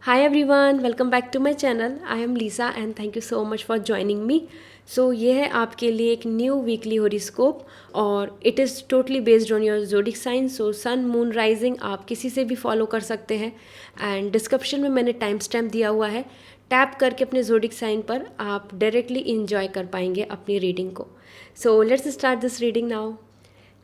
Hi everyone, welcome back to my channel. I am Lisa and thank you so much for joining me. So ये है आपके लिए एक new weekly horoscope और it is totally based on your zodiac sign. So sun moon rising आप किसी से भी फॉलो कर सकते हैं एंड डिस्क्रिप्शन में मैंने टाइम स्टैम्प दिया हुआ है. टैप करके अपने ज़ोडिक साइन पर आप डायरेक्टली इंजॉय कर पाएंगे अपनी रीडिंग को. So let's start this reading now.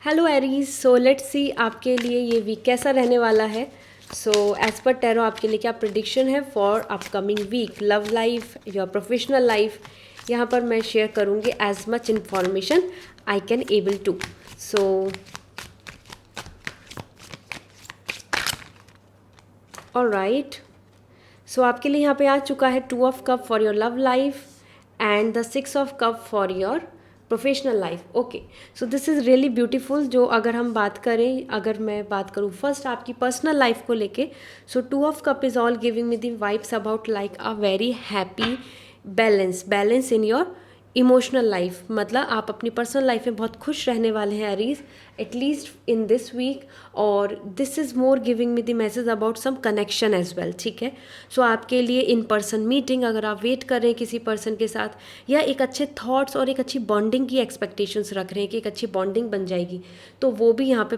Hello Aries, so let's see आपके लिए ये वीक कैसा रहने वाला है. सो एज पर टैरो आपके लिए क्या प्रिडिक्शन है for upcoming week, love life, your professional life. यहाँ पर मैं शेयर करूँगी as much information I can able to. So alright, so आपके लिए यहाँ पे आ चुका है 2 of Cup for your love life and the 6 of Cup for your professional life. Okay, so this is really beautiful. जो अगर हम बात करें, अगर मैं बात करूँ फर्स्ट आपकी पर्सनल लाइफ को लेके, सो 2 of Cup is all giving me the vibes about like a very happy balance in your emotional life. मतलब आप अपनी पर्सनल लाइफ में बहुत खुश रहने वाले हैं Aries, at least in this week. और this is more giving me the message about some connection as well. ठीक है, सो आपके लिए इन पर्सन मीटिंग, अगर आप वेट कर रहे हैं किसी पर्सन के साथ, या एक अच्छे थॉट्स और एक अच्छी बॉन्डिंग की एक्सपेक्टेशंस रख रहे हैं कि एक अच्छी बॉन्डिंग बन जाएगी, तो वो भी यहाँ पे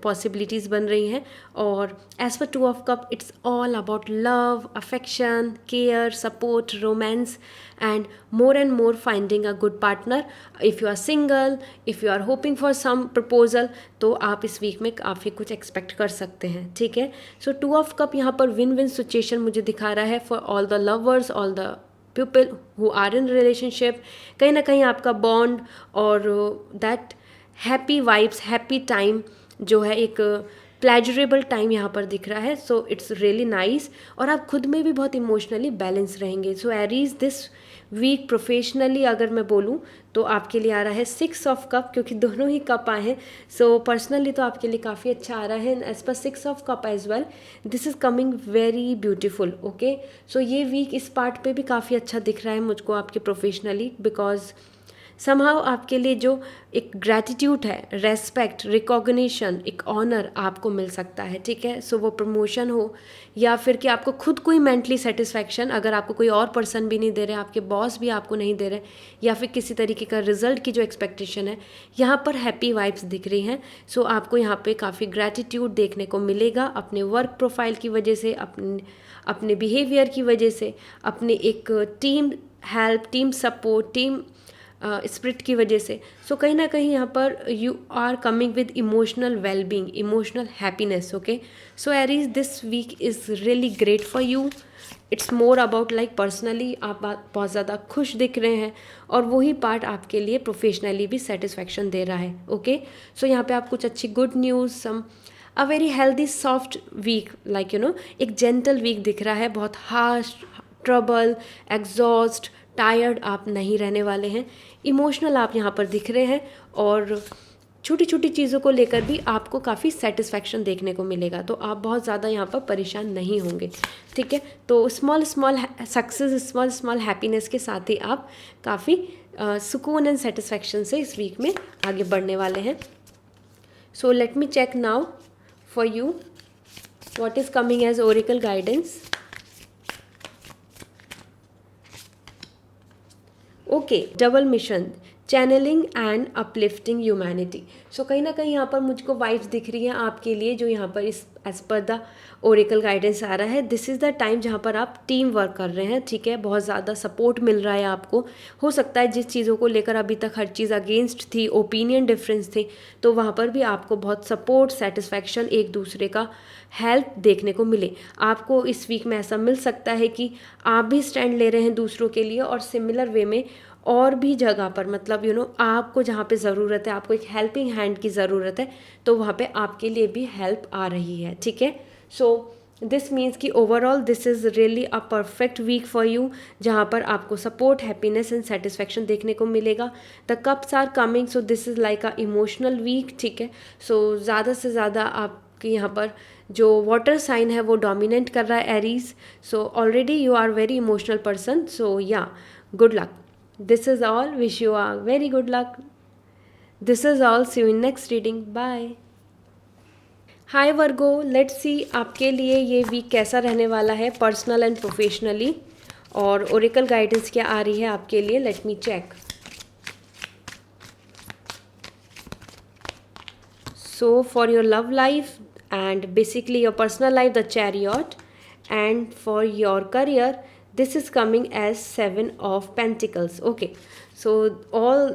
पॉसिबिलिटीज़ बन रही हैं. और as per 2 of Cup it's all about love, affection, care, support, romance and more finding a good partner. if you are single, if you are hoping for some proposal, तो आप इस वीक में काफ़ी कुछ एक्सपेक्ट कर सकते हैं. ठीक है, सो 2 of Cup यहाँ पर विन विन सिचुएशन मुझे दिखा रहा है for all the lovers, all the people who are in relationship. कहीं ना कहीं आपका बॉन्ड और that happy vibes, happy time जो है, एक प्लेजरेबल टाइम यहाँ पर दिख रहा है. So it's really nice. और आप खुद में भी बहुत इमोशनली बैलेंस रहेंगे. So Aries this week professionally अगर मैं बोलूँ तो आपके लिए आ रहा है 6 of Cup, क्योंकि दोनों ही कप आए हैं. सो पर्सनली तो आपके लिए काफ़ी अच्छा आ रहा है. As per 6 of Cup as well, this is coming very beautiful. Okay, so ये वीक इस पार्ट पे भी काफ़ी अच्छा दिख रहा है मुझको आपके प्रोफेशनली, बिकॉज समहाउ आपके लिए जो एक ग्रैटिट्यूड है, रेस्पेक्ट, रिकॉग्निशन, एक ऑनर आपको मिल सकता है. ठीक है, सो वो प्रमोशन हो या फिर कि आपको खुद कोई मेंटली सेटिस्फैक्शन, अगर आपको कोई और पर्सन भी नहीं दे रहे, आपके बॉस भी आपको नहीं दे रहे, या फिर किसी तरीके का रिजल्ट की जो एक्सपेक्टेशन है, यहाँ पर हैप्पी वाइब्स दिख रही हैं. सो आपको यहाँ पे काफ़ी ग्रैटिट्यूड देखने को मिलेगा अपने वर्क प्रोफाइल की वजह से, अपने बिहेवियर की वजह से, अपने एक team help, team support, team spirit की वजह से. सो कहीं ना कहीं यहाँ पर you are coming with emotional wellbeing, emotional happiness. Okay, so Aries this week is really great for you. It's more about like personally आप बहुत ज़्यादा खुश दिख रहे हैं, और वही पार्ट आपके लिए प्रोफेशनली भी सेटिस्फैक्शन दे रहा है. ओके, सो यहाँ पे आप कुछ अच्छी good news, some a very healthy soft week, like you know एक जेंटल वीक दिख रहा है. बहुत हार्श, ट्रबल, एग्जॉस्ट, टायर्ड आप नहीं रहने वाले हैं. इमोशनल आप यहाँ पर दिख रहे हैं, और छोटी छोटी चीज़ों को लेकर भी आपको काफ़ी सेटिस्फैक्शन देखने को मिलेगा. तो आप बहुत ज़्यादा यहाँ पर परेशान नहीं होंगे. ठीक है, तो small small success, small small happiness के साथ ही आप काफ़ी सुकून एंड सेटिस्फैक्शन से इस वीक में आगे बढ़ने वाले हैं. So let me check now for you what is coming as oracle guidance. Okay, double mission, channelling and uplifting humanity. So कहीं ना कहीं यहाँ पर मुझको वाइब्स दिख रही हैं आपके लिए, जो यहाँ पर इस as per the oracle guidance आ रहा है. दिस इज़ द टाइम जहाँ पर आप टीम वर्क कर रहे हैं. ठीक है, बहुत ज़्यादा सपोर्ट मिल रहा है आपको. हो सकता है जिस चीज़ों को लेकर अभी तक हर चीज़ अगेंस्ट थी, ओपिनियन डिफरेंस थे, तो वहाँ पर भी आपको बहुत सपोर्ट, सेटिस्फैक्शन, एक दूसरे का हेल्प देखने को मिले. आपको इस वीक में ऐसा मिल सकता है कि आप भी स्टैंड ले रहे हैं दूसरों के लिए, और सिमिलर वे में और भी जगह पर, मतलब यू नो आपको जहाँ पे ज़रूरत है, आपको एक हेल्पिंग हैंड की ज़रूरत है, तो वहाँ पे आपके लिए भी हेल्प आ रही है. ठीक है, सो दिस मीन्स कि overall this is really a perfect week for you, जहाँ पर आपको सपोर्ट, हैप्पीनेस एंड सेटिस्फैक्शन देखने को मिलेगा. The cups are coming, so this is like a emotional week. ठीक है, सो ज़्यादा से ज़्यादा आपके यहाँ पर जो वाटर साइन है वो डोमिनेट कर रहा है, Aries. So already you are very emotional person. So yeah, good luck. This is all. Wish you a very good luck. This is all. See you in next reading. Bye. Hi Virgo, let's see आपके लिए ये week कैसा रहने वाला है personal and professionally, और oracle guidance क्या आ रही है आपके लिए. Let me check. So for your love life and basically your personal life, the chariot, and for your career this is coming as 7 of Pentacles. Okay, so all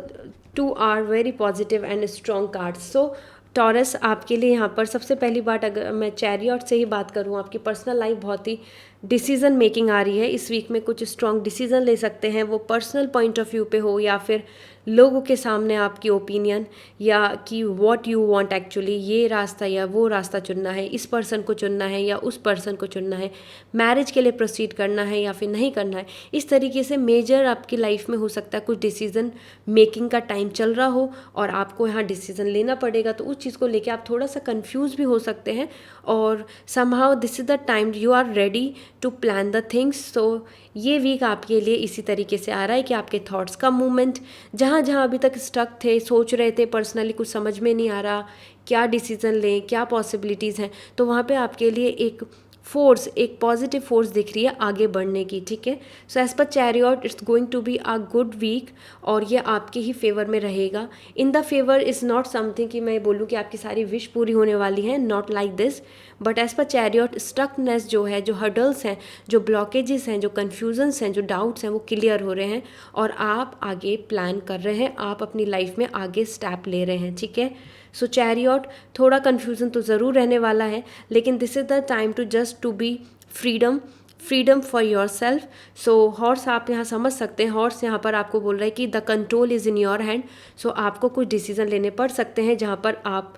two are very positive and strong cards. So taurus आपके लिए यहाँ पर सबसे पहली बात, अगर मैं chariot से ही बात करूँ, आपकी पर्सनल लाइफ बहुत ही डिसीजन मेकिंग आ रही है इस वीक में. कुछ स्ट्रॉन्ग डिसीजन ले सकते हैं, वो पर्सनल पॉइंट ऑफ व्यू पे हो या फिर लोगों के सामने आपकी ओपिनियन, या कि व्हाट यू वांट एक्चुअली, ये रास्ता या वो रास्ता चुनना है, इस पर्सन को चुनना है या उस पर्सन को चुनना है, मैरिज के लिए प्रोसीड करना है या फिर नहीं करना है. इस तरीके से मेजर आपकी लाइफ में हो सकता है कुछ डिसीजन मेकिंग का टाइम चल रहा हो और आपको यहाँ डिसीजन लेना पड़ेगा. तो उस चीज़ को लेके आप थोड़ा सा कंफ्यूज भी हो सकते हैं, और somehow this is the time you are ready to plan the things. So ये वीक आपके लिए इसी तरीके से आ रहा है कि आपके थॉट्स का मूवमेंट, जहाँ जहाँ अभी तक स्टक थे, सोच रहे थे, पर्सनली कुछ समझ में नहीं आ रहा क्या डिसीज़न लें, क्या पॉसिबिलिटीज़ हैं, तो वहाँ पे आपके लिए एक फोर्स, एक पॉजिटिव फोर्स दिख रही है आगे बढ़ने की. ठीक है, so as per chariot it's going to be a good week, और ये आपके ही फेवर में रहेगा. In the favour is not something कि मैं बोलूँ कि आपकी सारी विश पूरी होने वाली हैं, not like this. But as per chariot stuckness जो है, जो हर्डल्स हैं, जो ब्लॉकेजेस हैं, जो कन्फ्यूजन्स हैं, जो डाउट्स हैं, वो क्लियर हो रहे हैं और आप आगे प्लान कर रहे हैं, आप अपनी लाइफ में आगे स्टेप ले रहे हैं. ठीक है, सो चैरियट थोड़ा कन्फ्यूज़न तो ज़रूर रहने वाला है, लेकिन this is the time to just to be freedom for your self. So horse आप यहाँ समझ सकते हैं, हॉर्स यहाँ पर आपको बोल रहा है कि the control is in your hand. So आपको कुछ डिसीजन लेने पड़ सकते हैं जहाँ पर आप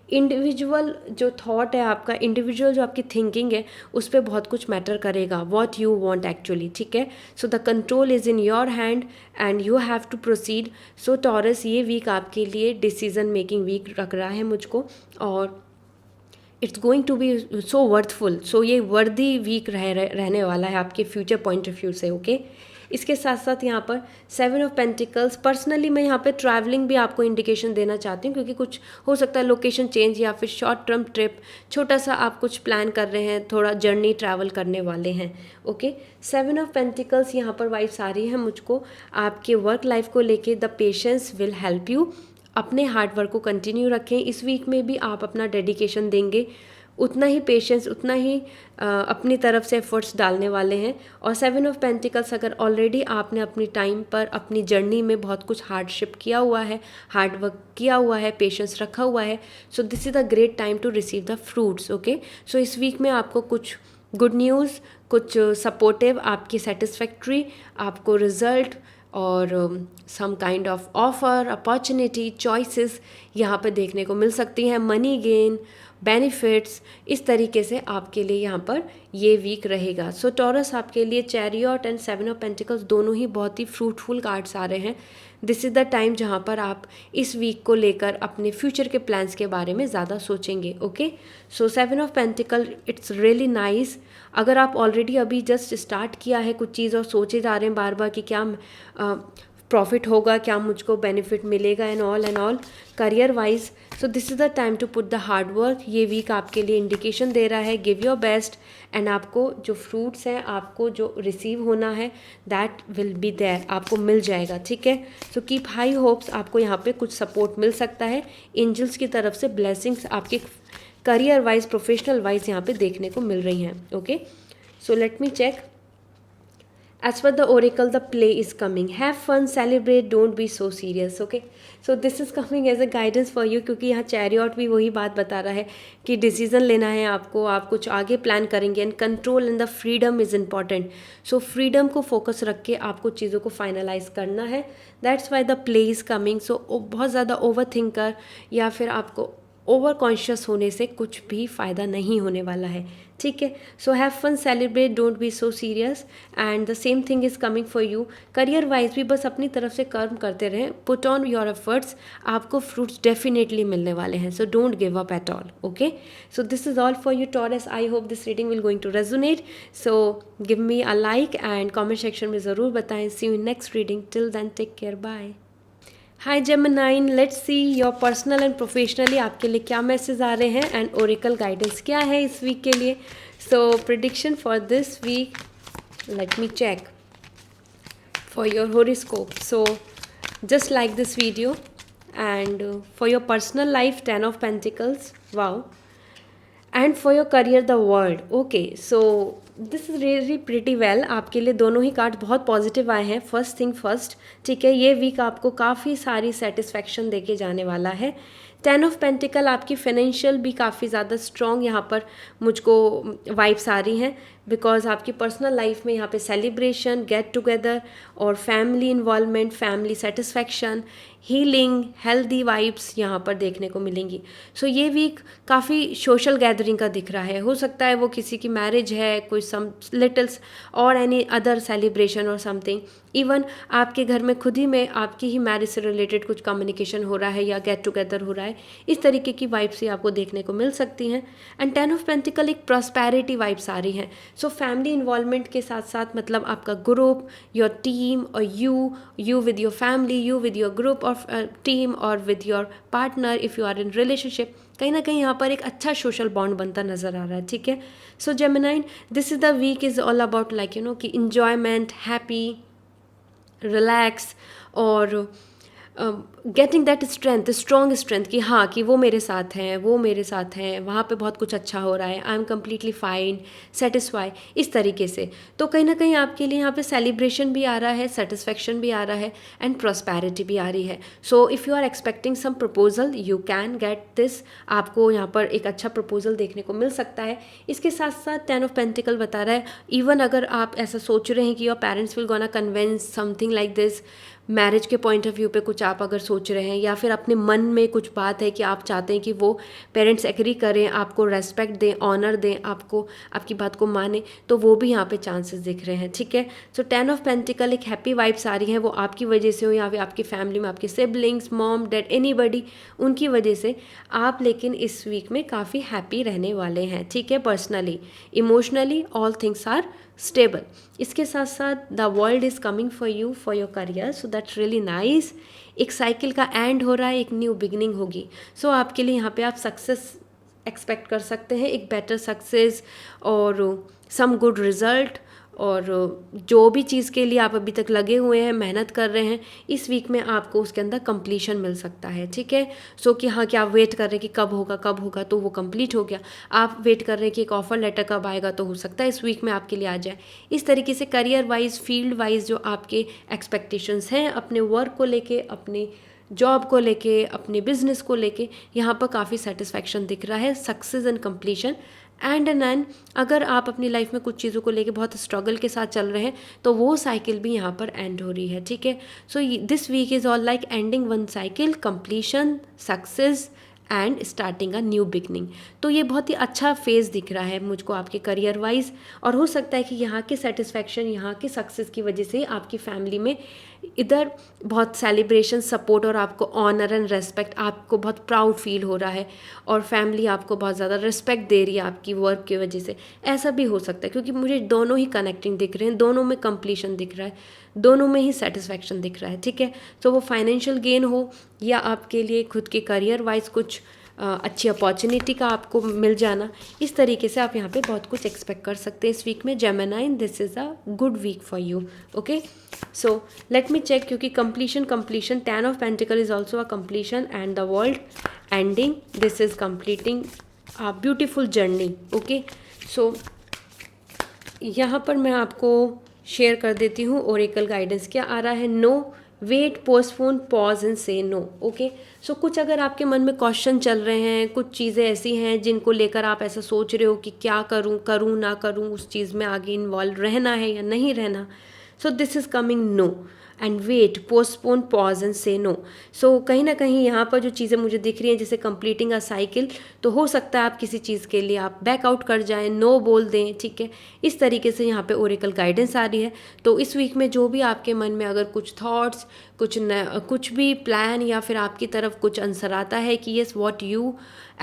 इंडिविजुअल जो थॉट है आपका, इंडिविजुअल जो आपकी थिंकिंग है, उस पर बहुत कुछ मैटर करेगा, व्हाट यू वांट एक्चुअली. ठीक है, so the control is in your hand and you have to proceed. So Taurus, ये वीक आपके लिए डिसीजन मेकिंग वीक लग रहा है मुझको, और it's going to be so worthful. So ये वर्दी वीक रहने वाला है आपके फ्यूचर पॉइंट ऑफ व्यू से. ओके, इसके साथ साथ यहाँ पर 7 of Pentacles, पर्सनली मैं यहाँ पे ट्रैवलिंग भी आपको इंडिकेशन देना चाहती हूँ, क्योंकि कुछ हो सकता है लोकेशन चेंज या फिर शॉर्ट टर्म ट्रिप, छोटा सा आप कुछ प्लान कर रहे हैं, थोड़ा जर्नी ट्रैवल करने वाले हैं. ओके, 7 of Pentacles यहाँ पर वाइब्स आ रही है मुझको आपके वर्क लाइफ को लेके. The patience will help you. अपने हार्ड वर्क को कंटिन्यू रखें. इस वीक में भी आप अपना डेडिकेशन देंगे, उतना ही पेशेंस, उतना ही अपनी तरफ से एफर्ट्स डालने वाले हैं. और 7 of Pentacles, अगर ऑलरेडी आपने अपनी टाइम पर अपनी जर्नी में बहुत कुछ हार्डशिप किया हुआ है, हार्ड वर्क किया हुआ है, पेशेंस रखा हुआ है, so this is a great time to receive the fruits. Okay, so इस वीक में आपको कुछ गुड न्यूज़, कुछ सपोर्टिव, आपकी सेटिस्फैक्ट्री, आपको रिजल्ट और some kind of offer, opportunity, choices यहाँ पे देखने को मिल सकती हैं. मनी गेन, बेनिफिट्स, इस तरीके से आपके लिए यहाँ पर ये वीक रहेगा. सो टॉरस, आपके लिए चैरियट एंड 7 of Pentacles दोनों ही बहुत ही फ्रूटफुल कार्ड्स आ रहे हैं. दिस इज़ द टाइम जहाँ पर आप इस वीक को लेकर अपने फ्यूचर के प्लान्स के बारे में ज़्यादा सोचेंगे. Okay, so 7 of Pentacles, it's really nice. अगर आप ऑलरेडी अभी जस्ट स्टार्ट किया है कुछ चीज़ और सोचे जा रहे हैं बार बार कि क्या प्रॉफिट होगा, क्या मुझको बेनिफिट मिलेगा, and all career wise, so this is the time to put the hard work. ये वीक आपके लिए इंडिकेशन दे रहा है, गिव योर बेस्ट, एंड आपको जो फ्रूट्स हैं, आपको जो रिसीव होना है, दैट विल बी देयर, आपको मिल जाएगा. ठीक है, सो कीप हाई होप्स. आपको यहाँ पे कुछ सपोर्ट मिल सकता है एंजल्स की तरफ से, ब्लेसिंग्स आपके करियर वाइज, प्रोफेशनल वाइज यहाँ पे देखने को मिल रही हैं. Okay, so let me check. As per the oracle, the play is coming. Have fun, celebrate, don't be so serious. Okay, so this is coming as a guidance for you, क्योंकि यहाँ chariot भी वही बात बता रहा है कि decision लेना है आपको, आप कुछ आगे प्लान करेंगे, and control and the freedom is important. So freedom को फोकस रख के आपको चीज़ों को फाइनलाइज करना है. That's why the play is coming. So बहुत ज़्यादा ओवर थिंकर या फिर आपको ओवर कॉन्शियस होने से कुछ भी फ़ायदा नहीं होने वाला है. ठीक है, so have fun, celebrate, don't be so serious, and the same thing is coming for you. Career wise भी बस अपनी तरफ से कर्म करते रहें, पुट ऑन योर एफर्ट्स, आपको फ्रूट्स डेफिनेटली मिलने वाले हैं. So don't give up at all. Okay, so this is all for you Taurus. I hope this reading will going to resonate. So give me a like and comment section में ज़रूर बताएं. See you in next reading. Till then take care, bye. Hi Geminian, let's see your personal and professionally आपके लिए क्या message आ रहे हैं and Oracle guidance क्या है इस वीक के लिए. So prediction for this week, let me check for your horoscope. So just like this video, and for your personal life 10 of pentacles, wow, and for your career the world. Okay, so this is really pretty well. आपके लिए दोनों ही card बहुत positive आए हैं. First thing first, ठीक है, ये week आपको काफ़ी सारी सेटिस्फैक्शन देके जाने वाला है. 10 ऑफ पेंटिकल आपकी फाइनेंशियल भी काफ़ी ज़्यादा स्ट्रॉन्ग यहाँ पर मुझको वाइब्स आ रही हैं, बिकॉज आपकी पर्सनल लाइफ में यहाँ पे सेलिब्रेशन, गेट टुगेदर और family involvement, family satisfaction, healing, healthy vibes यहाँ पर देखने को मिलेंगी. सो ये वीक काफ़ी सोशल गैदरिंग का दिख रहा है. हो सकता है वो किसी की मैरिज है, कोई सम लिटल्स और एनी अदर सेलिब्रेशन और समथिंग. इवन आपके घर में खुद ही में आपकी ही मैरिज से रिलेटेड कुछ कम्युनिकेशन हो रहा है या गेट टुगेदर हो रहा है. इस तरीके की वाइब्स ही आपको देखने को मिल सकती हैं. एंड 10 ऑफ पेंटिकल एक प्रॉस्पेरिटी वाइब्स आ रही हैं. सो फैमिली इन्वॉल्वमेंट के साथ साथ मतलब आपका ग्रुप, योर टीम और you with your family, you with your group of team और with your partner if you are in relationship, कहीं ना कहीं यहाँ पर एक अच्छा सोशल बॉन्ड बनता नज़र आ रहा है. ठीक है, so Geminian, this is the week is all about like कि इंजॉयमेंट, हैप्पी, रिलैक्स और getting that strength, strong strength कि हाँ कि वो मेरे साथ हैं, वो मेरे साथ हैं, वहाँ पे बहुत कुछ अच्छा हो रहा है, I am completely fine, satisfy, इस तरीके से. तो कहीं ना कहीं आपके लिए यहाँ पे सेलिब्रेशन भी आ रहा है, सेटिस्फेक्शन भी आ रहा है एंड प्रॉस्पेरिटी भी आ रही है. So if you are expecting some proposal you can get this. आपको यहाँ पर एक अच्छा प्रपोजल देखने को मिल सकता है. इसके साथ साथ 10 ऑफ पेंटिकल बता रहा है इवन अगर आप ऐसा सोच रहे हैं कि your parents will gonna convince something like this, marriage के पॉइंट ऑफ व्यू पे कुछ आप अगर सोच रहे हैं या फिर अपने मन में कुछ बात है कि आप चाहते हैं कि वो पेरेंट्स एग्री करें, आपको रेस्पेक्ट दें, ऑनर दें, आपको आपकी बात को माने, तो वो भी यहाँ पे चांसेस दिख रहे हैं. ठीक है, सो 10 ऑफ पेंटिकल एक हैप्पी वाइब्स आ रही हैं, वो आपकी वजह से हो या फिर आपकी फैमिली में आपके सिबलिंग्स, मॉम, डैड, एनीबडी, उनकी वजह से आप लेकिन इस वीक में काफ़ी हैप्पी रहने वाले हैं. ठीक है, personally, emotionally all things are stable. इसके साथ साथ the world is coming for you for your career, so that's really nice. एक साइकिल का एंड हो रहा है, एक न्यू बिगनिंग होगी. सो आपके लिए यहाँ पे आप सक्सेस एक्सपेक्ट कर सकते हैं, एक बेटर सक्सेस और सम गुड रिजल्ट, और जो भी चीज़ के लिए आप अभी तक लगे हुए हैं, मेहनत कर रहे हैं, इस वीक में आपको उसके अंदर कंप्लीशन मिल सकता है. ठीक है, सो कि हाँ कि आप वेट कर रहे हैं कि कब होगा तो वो कंप्लीट हो गया. आप वेट कर रहे हैं कि एक ऑफर लेटर कब आएगा, तो हो सकता है इस वीक में आपके लिए आ जाए. इस तरीके से करियर वाइज, फील्ड वाइज जो आपके एक्सपेक्टेशंस हैं अपने वर्क को लेके, अपने जॉब को लेके, अपने बिजनेस को लेके, यहाँ पर काफ़ी सेटिस्फैक्शन दिख रहा है, सक्सेस एंड कंप्लीशन. एंड अगर आप अपनी लाइफ में कुछ चीज़ों को लेके बहुत स्ट्रगल के साथ चल रहे हैं तो वो साइकिल भी यहाँ पर एंड हो रही है. ठीक है, so this week is all like ending one cycle, completion, success and starting a new beginning. तो ये बहुत ही अच्छा फेज़ दिख रहा है मुझको आपके करियर वाइज, और हो सकता है कि यहाँ के सेटिस्फैक्शन, यहाँ के सक्सेस की वजह से आपकी फैमिली में इधर बहुत सेलिब्रेशन, सपोर्ट और आपको ऑनर एंड रेस्पेक्ट, आपको बहुत प्राउड फील हो रहा है और फैमिली आपको बहुत ज़्यादा रिस्पेक्ट दे रही है आपकी वर्क की वजह से. ऐसा भी हो सकता है क्योंकि मुझे दोनों ही कनेक्टिंग दिख रहे हैं, दोनों में कंप्लीशन दिख रहा है, दोनों में ही सेटिस्फैक्शन दिख रहा है. ठीक है, तो वो फाइनेंशियल गेन हो या आपके लिए खुद के करियर वाइज कुछ अच्छी अपॉर्चुनिटी का आपको मिल जाना, इस तरीके से आप यहाँ पे बहुत कुछ एक्सपेक्ट कर सकते हैं इस वीक में. Geminian, this is a good week for you. Okay, so let me check, क्योंकि completion 10 of pentacle is also a completion and the world ending, this is completing a beautiful journey. Okay, so यहाँ पर मैं आपको share कर देती हूँ oracle guidance क्या आ रहा है. No, wait, postpone, pause and say no. Okay, so कुछ अगर आपके मन में क्वेश्चन चल रहे हैं, कुछ चीज़ें ऐसी हैं जिनको लेकर आप ऐसा सोच रहे हो कि क्या करूँ ना करूँ, उस चीज़ में आगे इन्वॉल्व रहना है या नहीं रहना, so this is coming no. And wait, postpone, pause and say no. So कहीं ना कहीं यहाँ पर जो चीज़ें मुझे दिख रही हैं जैसे कंप्लीटिंग अ साइकिल, तो हो सकता है आप किसी चीज़ के लिए आप बैकआउट कर जाएं, नो बोल दें. ठीक है, इस तरीके से यहाँ पे ओरेकल गाइडेंस आ रही है. तो इस वीक में जो भी आपके मन में अगर कुछ थॉट्स, कुछ भी प्लान या फिर आपकी तरफ कुछ आंसर आता है कि yes what you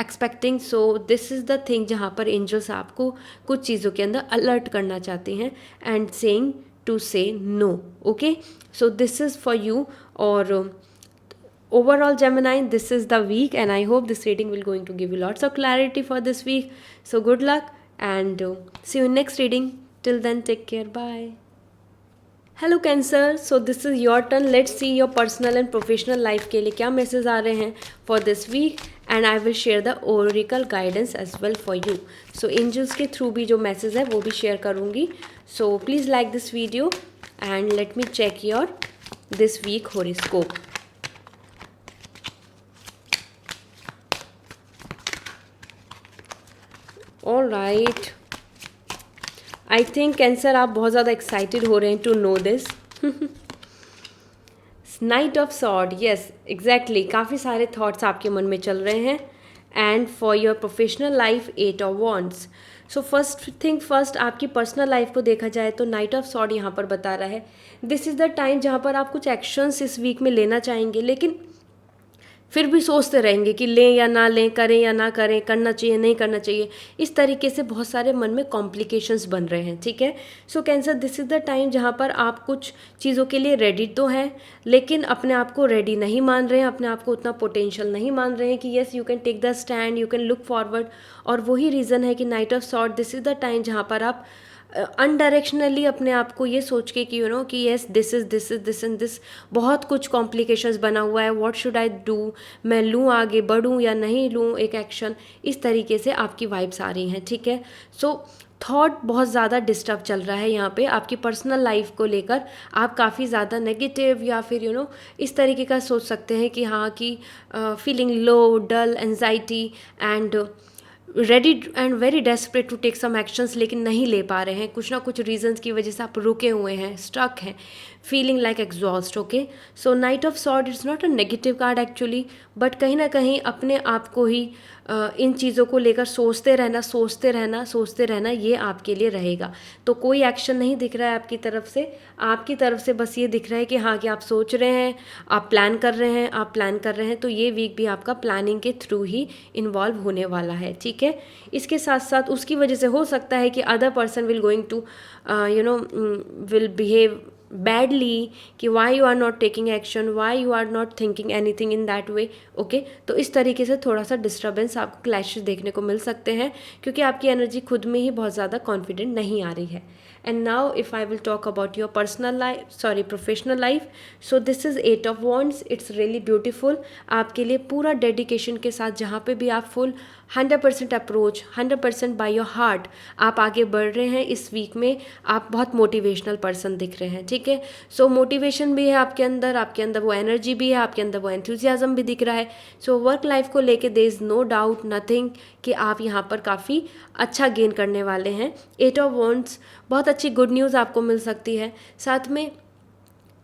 expecting, so this is the thing जहाँ पर एंजल्स आपको कुछ चीज़ों के अंदर अलर्ट करना चाहते हैं and saying to say no. Okay, so this is for you. और Overall, Gemini, this is the week, and I hope this reading will going to give you lots of clarity for this week. So good luck, and see you in next reading. Till then, take care. Bye. Hello Cancer, so this is your turn. Let's see your personal and professional life के लिए क्या message आ रहे हैं for this week, and I will share the oracle guidance as well for you. So angels के through भी जो message है वो भी शेयर करूँगी. सो please like this video and let me check your this week horoscope. All right, I think Cancer आप बहुत ज़्यादा एक्साइटेड हो रहे हैं to know this. Knight of sword, yes exactly, काफ़ी सारे थॉट्स आपके मन में चल रहे हैं. And for your professional life, 8 of wands. So first thing first, आपकी पर्सनल लाइफ को देखा जाए तो नाइट ऑफ सॉर्ड यहाँ पर बता रहा है दिस इज़ द टाइम जहाँ पर आप कुछ एक्शंस इस वीक में लेना चाहेंगे, लेकिन फिर भी सोचते रहेंगे कि लें या ना लें, करें या ना करें, करना चाहिए नहीं करना चाहिए. इस तरीके से बहुत सारे मन में कॉम्प्लिकेशंस बन रहे हैं. ठीक है, so cancer, this is the time जहाँ पर आप कुछ चीज़ों के लिए रेडी तो हैं, लेकिन अपने आप को रेडी नहीं मान रहे हैं, अपने आप को उतना पोटेंशियल नहीं मान रहे हैं कि yes you can take the stand, you can look forward. और वही रीज़न है कि knight of sword, this is the time जहाँ पर आप अनडायरेक्शनली अपने आप को ये सोच के कि कि येस दिस एंड दिस, बहुत कुछ कॉम्प्लिकेशंस बना हुआ है, व्हाट शुड आई डू, मैं लूँ आगे बढ़ूँ या नहीं लूँ एक एक्शन, इस तरीके से आपकी वाइब्स आ रही हैं. ठीक है, सो थॉट बहुत ज़्यादा डिस्टर्ब चल रहा है यहाँ पे आपकी पर्सनल लाइफ को लेकर. आप काफ़ी ज़्यादा नेगेटिव या फिर इस तरीके का सोच सकते हैं कि हाँ कि feeling low, dull, anxiety and ready and very desperate to take some actions, लेकिन नहीं ले पा रहे हैं. कुछ ना कुछ रीजंस की वजह से आप रुके हुए हैं, स्टक हैं, feeling like exhaust. Okay, so knight of sword it's not a negative card actually, but कहीं ना कहीं अपने आप को ही इन चीज़ों को लेकर सोचते रहना ये आपके लिए रहेगा. तो कोई एक्शन नहीं दिख रहा है आपकी तरफ से बस ये दिख रहा है कि हाँ कि आप सोच रहे हैं, आप प्लान कर रहे हैं. तो ये वीक भी आपका प्लानिंग के थ्रू ही इन्वॉल्व होने वाला है. ठीक है, इसके साथ साथ उसकी वजह से हो सकता है कि other person will going to will behave badly कि why you are not taking action, why you are not thinking anything in that way. Okay, तो इस तरीके से थोड़ा सा डिस्टर्बेंस आपको क्लैशेस देखने को मिल सकते हैं, क्योंकि आपकी एनर्जी खुद में ही बहुत ज़्यादा कॉन्फिडेंट नहीं आ रही है. And now if I will talk about your professional life, so this is 8 of wands. It's really beautiful. आपके लिए पूरा डेडिकेशन के साथ जहाँ पे भी आप full 100% approach, 100% by your heart आप आगे बढ़ रहे हैं. इस वीक में आप बहुत मोटिवेशनल पर्सन दिख रहे हैं. ठीक है, सो मोटिवेशन भी है आपके अंदर वो एनर्जी भी है, आपके अंदर वो एंथुजियाज्म भी दिख रहा है. सो वर्क लाइफ को लेके there is no doubt nothing कि आप यहाँ पर काफ़ी अच्छा गेन करने वाले हैं. 8 ऑफ वॉन्ड्स, बहुत अच्छी गुड न्यूज़ आपको मिल सकती है. साथ में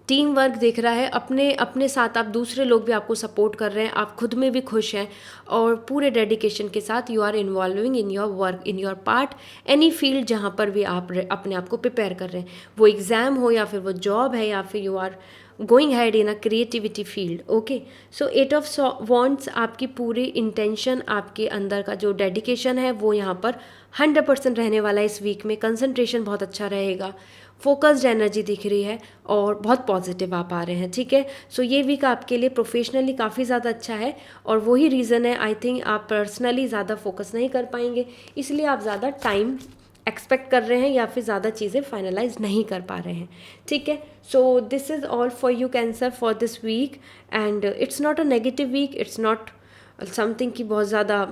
टीम वर्क दिख रहा है, अपने साथ आप दूसरे लोग भी आपको सपोर्ट कर रहे हैं, आप खुद में भी खुश हैं और पूरे डेडिकेशन के साथ you are involving in your work, in your part, any field जहाँ पर भी आप अपने आप को प्रिपेयर कर रहे हैं, वो एग्ज़ाम हो या फिर वो जॉब है या फिर you are going head in a creativity field. Okay, so 8 of wands, आपकी पूरी इंटेंशन, आपके अंदर का जो डेडिकेशन है वो यहाँ पर 100% रहने वाला है. इस वीक में कंसंट्रेशन बहुत अच्छा रहेगा, फोकस्ड एनर्जी दिख रही है और बहुत पॉजिटिव आप आ रहे हैं. ठीक है, सो ये वीक आपके लिए प्रोफेशनली काफ़ी ज़्यादा अच्छा है, और वही रीज़न है आई थिंक आप पर्सनली ज़्यादा फोकस नहीं कर पाएंगे, इसलिए आप ज़्यादा टाइम एक्सपेक्ट कर रहे हैं या फिर ज़्यादा चीज़ें फाइनलाइज नहीं कर पा रहे हैं. ठीक है, so this is all for you cancer for this week. And it's not a negative week, it's not something कि बहुत ज़्यादा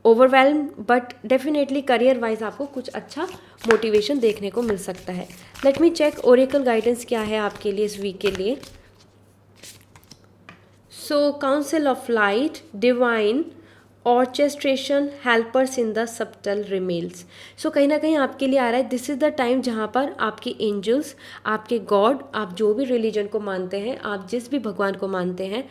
overwhelm, but definitely career wise आपको कुछ अच्छा मोटिवेशन देखने को मिल सकता है. Let me check oracle guidance क्या है आपके लिए इस वीक के लिए. So council of light, divine orchestration, helpers in the subtle realms. So कहीं ना कहीं आपके लिए आ रहा है दिस इज़ द टाइम जहाँ पर आपके एंजल्स, आपके गॉड, आप जो भी रिलीजन को मानते हैं, आप जिस भी भगवान को मानते हैं,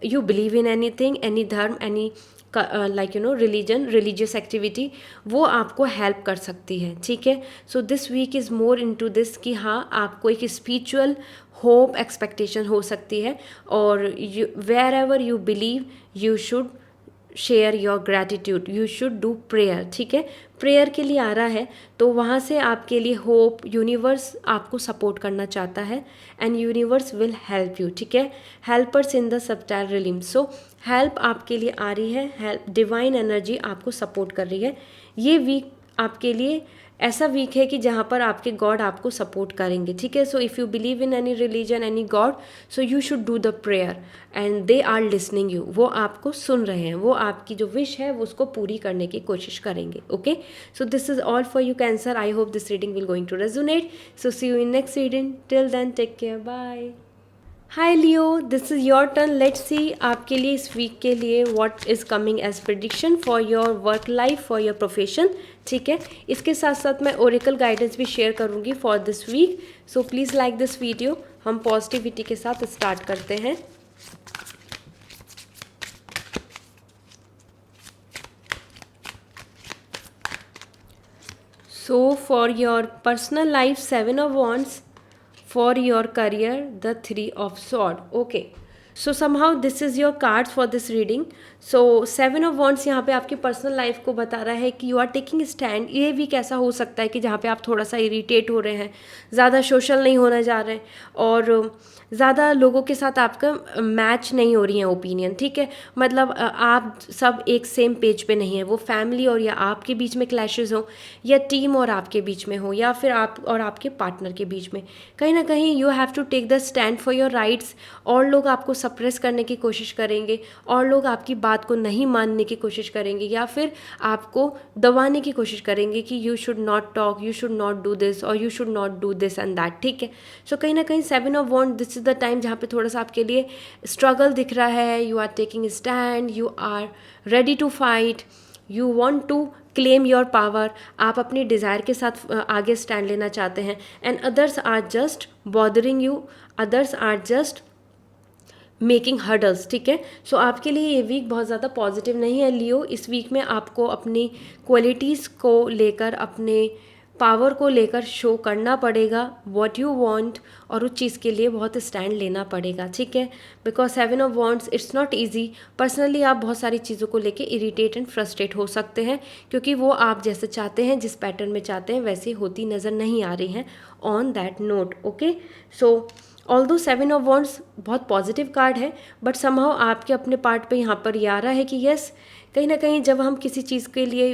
you believe in anything, any धर्म, एनी रिलीजन, रिलीजियस एक्टिविटी, वो आपको हेल्प कर सकती है. ठीक है, so this week is more into this कि हाँ आपको एक स्पिरिचुअल होप एक्सपेक्टेशन हो सकती है, और wherever you believe you should share your gratitude, you should do prayer. ठीक है, प्रेयर के लिए आ रहा है, तो वहाँ से आपके लिए होप, यूनिवर्स आपको सपोर्ट करना चाहता है and universe will help you, ठीक है। Helpers in the subtle realm, so help आपके लिए आ रही है, हेल्प डिवाइन एनर्जी आपको सपोर्ट कर रही है। ये वीक आपके लिए ऐसा वीक है कि जहाँ पर आपके गॉड आपको सपोर्ट करेंगे, ठीक है। So if you believe in any religion, any god, so you should do the prayer and they are listening you. वो आपको सुन रहे हैं, वो आपकी जो विश है वो उसको पूरी करने की कोशिश करेंगे, okay. So this is all for you Cancer. I hope this reading will going to resonate. So see you in next reading. Till then take care, bye. Hi Leo, this is your turn. Let's see आपके लिए इस week के लिए what is coming as prediction for your work life, for your profession, ठीक है। इसके साथ साथ मैं ओरेकल गाइडेंस भी शेयर करूँगी for this week. So please like this video. हम पॉजिटिविटी के साथ स्टार्ट करते हैं। So for your personal life 7 of Wands, for your career the 3 of Sword, okay. So somehow this is your cards for this reading. So 7 of Wands यहाँ पे आपकी personal life को बता रहा है कि यू आर टेकिंग स्टैंड। ये week ऐसा हो सकता है कि जहाँ पे आप थोड़ा सा इरिटेट हो रहे हैं, ज़्यादा सोशल नहीं होना जा रहे हैं और ज़्यादा लोगों के साथ आपका मैच नहीं हो रही है ओपिनियन, ठीक है। मतलब आप सब एक सेम पेज पे नहीं है। वो फैमिली और या आपके बीच में क्लैशेस हो, या टीम और आपके बीच में हो, या फिर आप और आपके पार्टनर के बीच में, कहीं ना कहीं you have to take the stand for your rights. और लोग आपको सप्रेस करने की कोशिश करेंगे, और लोग आपकी बात को नहीं मानने की कोशिश करेंगे, या फिर आपको दबाने की कोशिश करेंगे कि you should not talk, you should not do this और you should not do this and that, ठीक है। सो कहीं ना कहीं 7 of Wands, this is the time जहाँ पे थोड़ा सा आपके लिए स्ट्रगल दिख रहा है। You are taking stand, you are ready to fight, you want to claim your power. आप अपनी डिज़ायर के साथ आगे स्टैंड लेना चाहते हैं and others are just bothering you, others are just making hurdles, ठीक है। सो आपके लिए ये वीक बहुत ज़्यादा पॉजिटिव नहीं है लियो। इस वीक में आपको अपनी क्वालिटीज़ को लेकर, अपने पावर को लेकर शो करना पड़ेगा व्हाट यू वांट, और उस चीज़ के लिए बहुत स्टैंड लेना पड़ेगा, ठीक है। Because 7 of Wands it's not easy. Personally आप बहुत सारी चीज़ों को लेके इरिटेट एंड फ्रस्ट्रेट हो सकते हैं, क्योंकि वो आप जैसे चाहते हैं, जिस पैटर्न में चाहते हैं, वैसे होती नज़र नहीं आ रही हैं on that note, okay. So although 7 of Wands बहुत पॉजिटिव कार्ड है, बट समहाउ आपके अपने पार्ट पे यहाँ पर ये आ रहा है कि यस, कहीं ना कहीं जब हम किसी चीज़ के लिए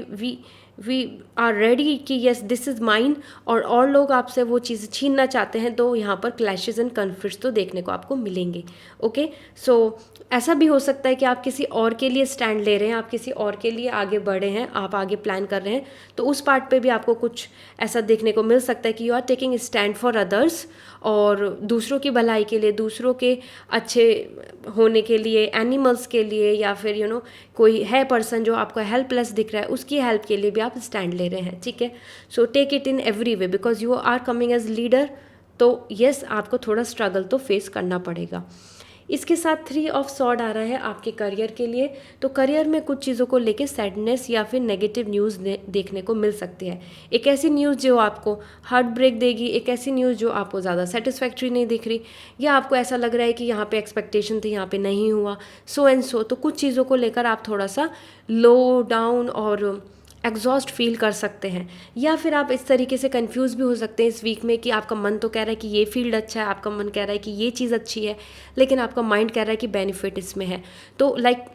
वी आर रेडी कि येस दिस इज़ माइन, और लोग आपसे वो चीज़ छीनना चाहते हैं, तो यहाँ पर क्लैशेस एंड कन्फ्लिक्ट्स तो देखने को आपको मिलेंगे, ओके। सो ऐसा भी हो सकता है कि आप किसी और के लिए स्टैंड ले रहे हैं, आप किसी और के लिए आगे बढ़े हैं, आप आगे प्लान कर रहे हैं, तो उस पार्ट पे भी आपको कुछ ऐसा देखने को मिल सकता है कि you are taking stand for others, और दूसरों की भलाई के लिए, दूसरों के अच्छे होने के लिए, एनिमल्स के लिए, या फिर यू नो कोई है पर्सन जो आपको हेल्पलेस दिख रहा है, उसकी हेल्प के लिए भी आप स्टैंड ले रहे हैं, ठीक है। So take it in every way because you are coming as leader, तो यस आपको थोड़ा स्ट्रगल तो फेस करना पड़ेगा। इसके साथ 3 of Swords आ रहा है आपके करियर के लिए। तो करियर में कुछ चीज़ों को लेके सैडनेस या फिर नेगेटिव न्यूज़ देखने को मिल सकती है। एक ऐसी न्यूज़ जो आपको हार्ट ब्रेक देगी, एक ऐसी न्यूज़ जो आपको ज़्यादा सेटिस्फैक्ट्री नहीं दिख रही, या आपको ऐसा लग रहा है कि यहाँ पे एक्सपेक्टेशन थी, यहाँ पे नहीं हुआ, सो एंड सो। तो कुछ चीज़ों को लेकर आप थोड़ा सा लो डाउन और एग्जॉस्ट फील कर सकते हैं, या फिर आप इस तरीके से कंफ्यूज भी हो सकते हैं इस वीक में कि आपका मन तो कह रहा है कि ये फील्ड अच्छा है, आपका मन कह रहा है कि ये चीज़ अच्छी है, लेकिन आपका माइंड कह रहा है कि बेनिफिट इसमें है। तो लाइक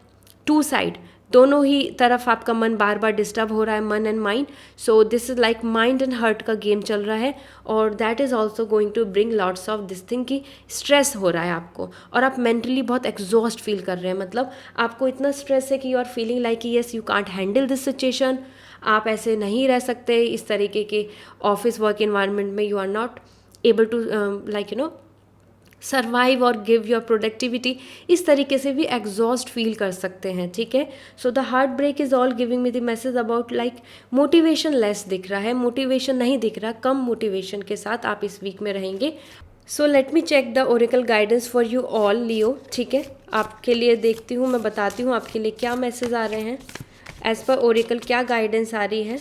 2 साइड, दोनों ही तरफ आपका मन बार बार डिस्टर्ब हो रहा है, मन and mind. So this is like mind and heart का गेम चल रहा है, और that is also going to bring lots of this thing कि स्ट्रेस हो रहा है आपको, और आप मेंटली बहुत एग्जॉस्ट फील कर रहे हैं। मतलब आपको इतना स्ट्रेस है कि यू आर फीलिंग लाइक कि yes you can't handle this situation, आप ऐसे नहीं रह सकते इस तरीके के ऑफिस वर्क इन्वायरमेंट में। You are not able to like you know survive और गिव योर प्रोडक्टिविटी, इस तरीके से भी एग्जॉस्ट फील कर सकते हैं, ठीक है। So the heart break is all giving me the message about like motivation less दिख रहा है, मोटिवेशन नहीं दिख रहा, कम मोटिवेशन के साथ आप इस वीक में रहेंगे। So let me check the oracle guidance for you all Leo, ठीक है। आपके लिए देखती हूँ, मैं बताती हूँ आपके लिए क्या मैसेज आ रहे हैं। एज पर ओरेकल क्या गाइडेंस आ रही है।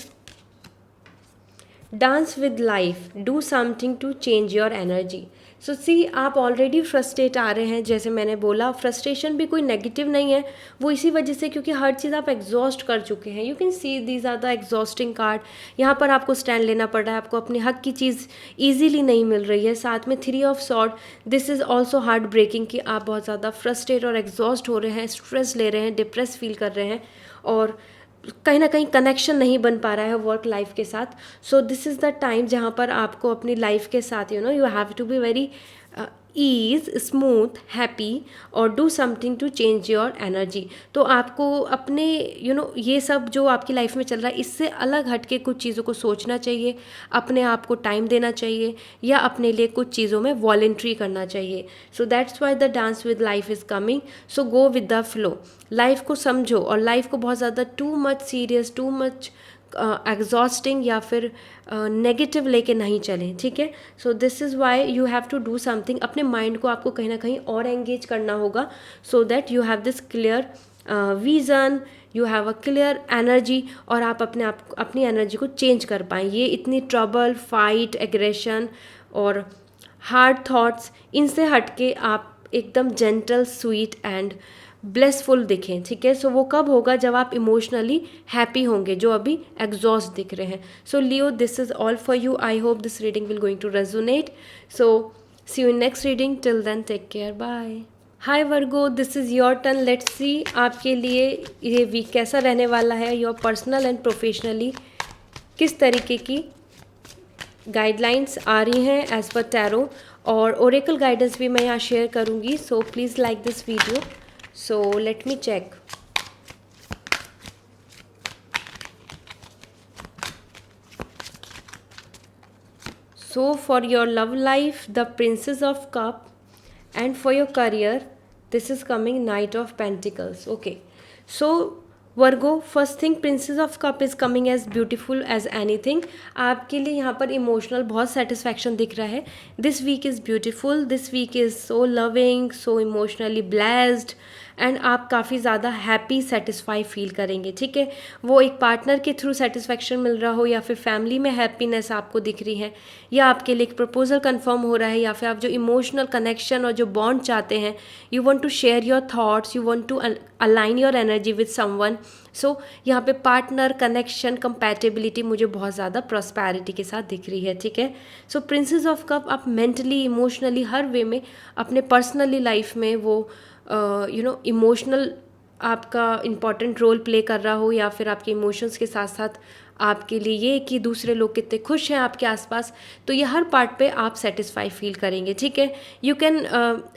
Dance with life, do something to change your energy. So see, आप ऑलरेडी फ्रस्ट्रेट आ रहे हैं, जैसे मैंने बोला फ्रस्ट्रेशन भी कोई नेगेटिव नहीं है, वो इसी वजह से क्योंकि हर चीज़ आप एग्जॉस्ट कर चुके हैं। You can see these are the exhausting card. यहाँ पर आपको स्टैंड लेना पड़ रहा है, आपको अपने हक की चीज़ ईजीली नहीं मिल रही है। साथ में 3 of sword, this is also heart breaking कि आप बहुत ज़्यादा फ्रस्ट्रेट और एग्जॉस्ट हो रहे हैं, स्ट्रेस ले रहे हैं, डिप्रेस फील कर रहे हैं और कहीं ना कहीं कनेक्शन नहीं बन पा रहा है वर्क लाइफ के साथ। So this is the time जहाँ पर आपको अपनी लाइफ के साथ you have to be very ease, smooth, happy और do something to change your energy. तो आपको अपने ये सब जो आपकी लाइफ में चल रहा है इससे अलग हट के कुछ चीज़ों को सोचना चाहिए, अपने आप को टाइम देना चाहिए या अपने लिए कुछ चीज़ों में वॉलेंट्री करना चाहिए। So that's why the dance with life is coming. So go with the flow, life को समझो और लाइफ को बहुत ज़्यादा too much serious, too much exhausting या फिर नेगेटिव लेके नहीं चलें, ठीक है। So this is why you have to do something. अपने माइंड को आपको कहीं ना कहीं और एंगेज करना होगा so that you have this clear vision, you have a clear energy और आप अपनी एनर्जी को चेंज कर पाएँ। ये इतनी ट्रबल, फाइट, एग्रेशन और हार्ड थॉट्स, इनसे हट के आप एकदम जेंटल, स्वीट एंड ब्लेसफुल दिखें, ठीक है। सो वो कब होगा, जब आप इमोशनली हैप्पी होंगे, जो अभी एग्जॉस्ट दिख रहे हैं। So Leo, this is all for you. I hope this reading will going to resonate. So see you in next reading. Till then take care, bye. Hi Virgo, this is your turn. Let's see आपके लिए ये week कैसा रहने वाला है। Your personal and professionally किस तरीके की गाइडलाइंस आ रही हैं एज पर टैरो, और ओरेकल गाइडेंस भी मैं यहाँ शेयर करूँगी। सो please like this video. So let me check. So for your love life, the Princess of Cup, and for your career, this is coming Knight of Pentacles. Okay. So Virgo, first thing, princess of cup is coming as beautiful as anything. आपके लिए यहाँ पर emotional बहुत satisfaction दिख रहा है। This week is beautiful, this week is so loving, so emotionally blessed and आप काफ़ी ज़्यादा हैप्पी, सेटिस्फाई फील करेंगे, ठीक है। वो एक पार्टनर के थ्रू सेटिस्फैक्शन मिल रहा हो या फिर फैमिली में हैप्पीनेस आपको दिख रही है या आपके लिए एक प्रपोजल कंफर्म हो रहा है या फिर आप जो इमोशनल कनेक्शन और जो बॉन्ड चाहते हैं, you want to share your thoughts, you want to align your energy with someone. So यहाँ पे पार्टनर, कनेक्शन, कंपैटिबिलिटी मुझे बहुत ज़्यादा प्रॉस्पैरिटी के साथ दिख रही है, ठीक है। सो प्रिंसेस ऑफ कप, आप मेंटली, इमोशनली, हर वे में अपने पर्सनली लाइफ में वो इमोशनल आपका इम्पॉर्टेंट रोल प्ले कर रहा हो या फिर आपके इमोशंस के साथ साथ आपके लिए ये कि दूसरे लोग कितने खुश हैं आपके आसपास, तो ये हर पार्ट पे आप सेटिस्फाई फील करेंगे, ठीक है। You can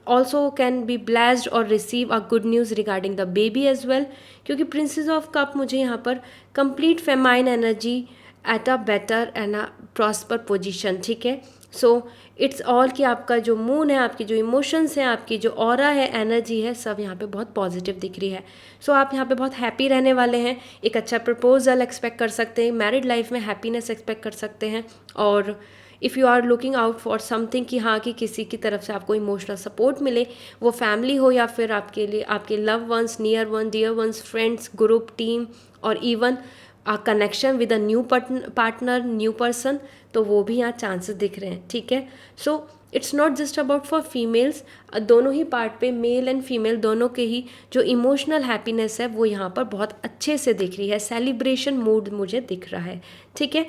also can be blessed और receive a good news regarding the baby as well, क्योंकि प्रिंसेस ऑफ कप मुझे यहाँ पर complete feminine energy at a better and a prosper position, ठीक है। सो इट्स ऑल कि आपका जो मून है, आपकी जो इमोशंस हैं, आपकी जो ऑरा है, एनर्जी है, सब यहाँ पे बहुत पॉजिटिव दिख रही है। सो आप यहाँ पे बहुत हैप्पी रहने वाले हैं, एक अच्छा प्रपोजल एक्सपेक्ट कर सकते हैं, मैरिड लाइफ में हैप्पीनेस एक्सपेक्ट कर सकते हैं। और if you are looking out for something कि हाँ कि किसी की तरफ से आपको इमोशनल सपोर्ट मिले, वो फैमिली हो या फिर आपके लिए आपके love ones, near one, dear ones, friends, group, team और even a connection with a new partner, new person, तो वो भी यहाँ चांसेस दिख रहे हैं, ठीक है। So it's not just about for females, दोनों ही पार्ट पे, मेल एंड फीमेल दोनों के ही जो इमोशनल हैप्पीनेस है वो यहाँ पर बहुत अच्छे से दिख रही है। सेलिब्रेशन मूड मुझे दिख रहा है, ठीक है।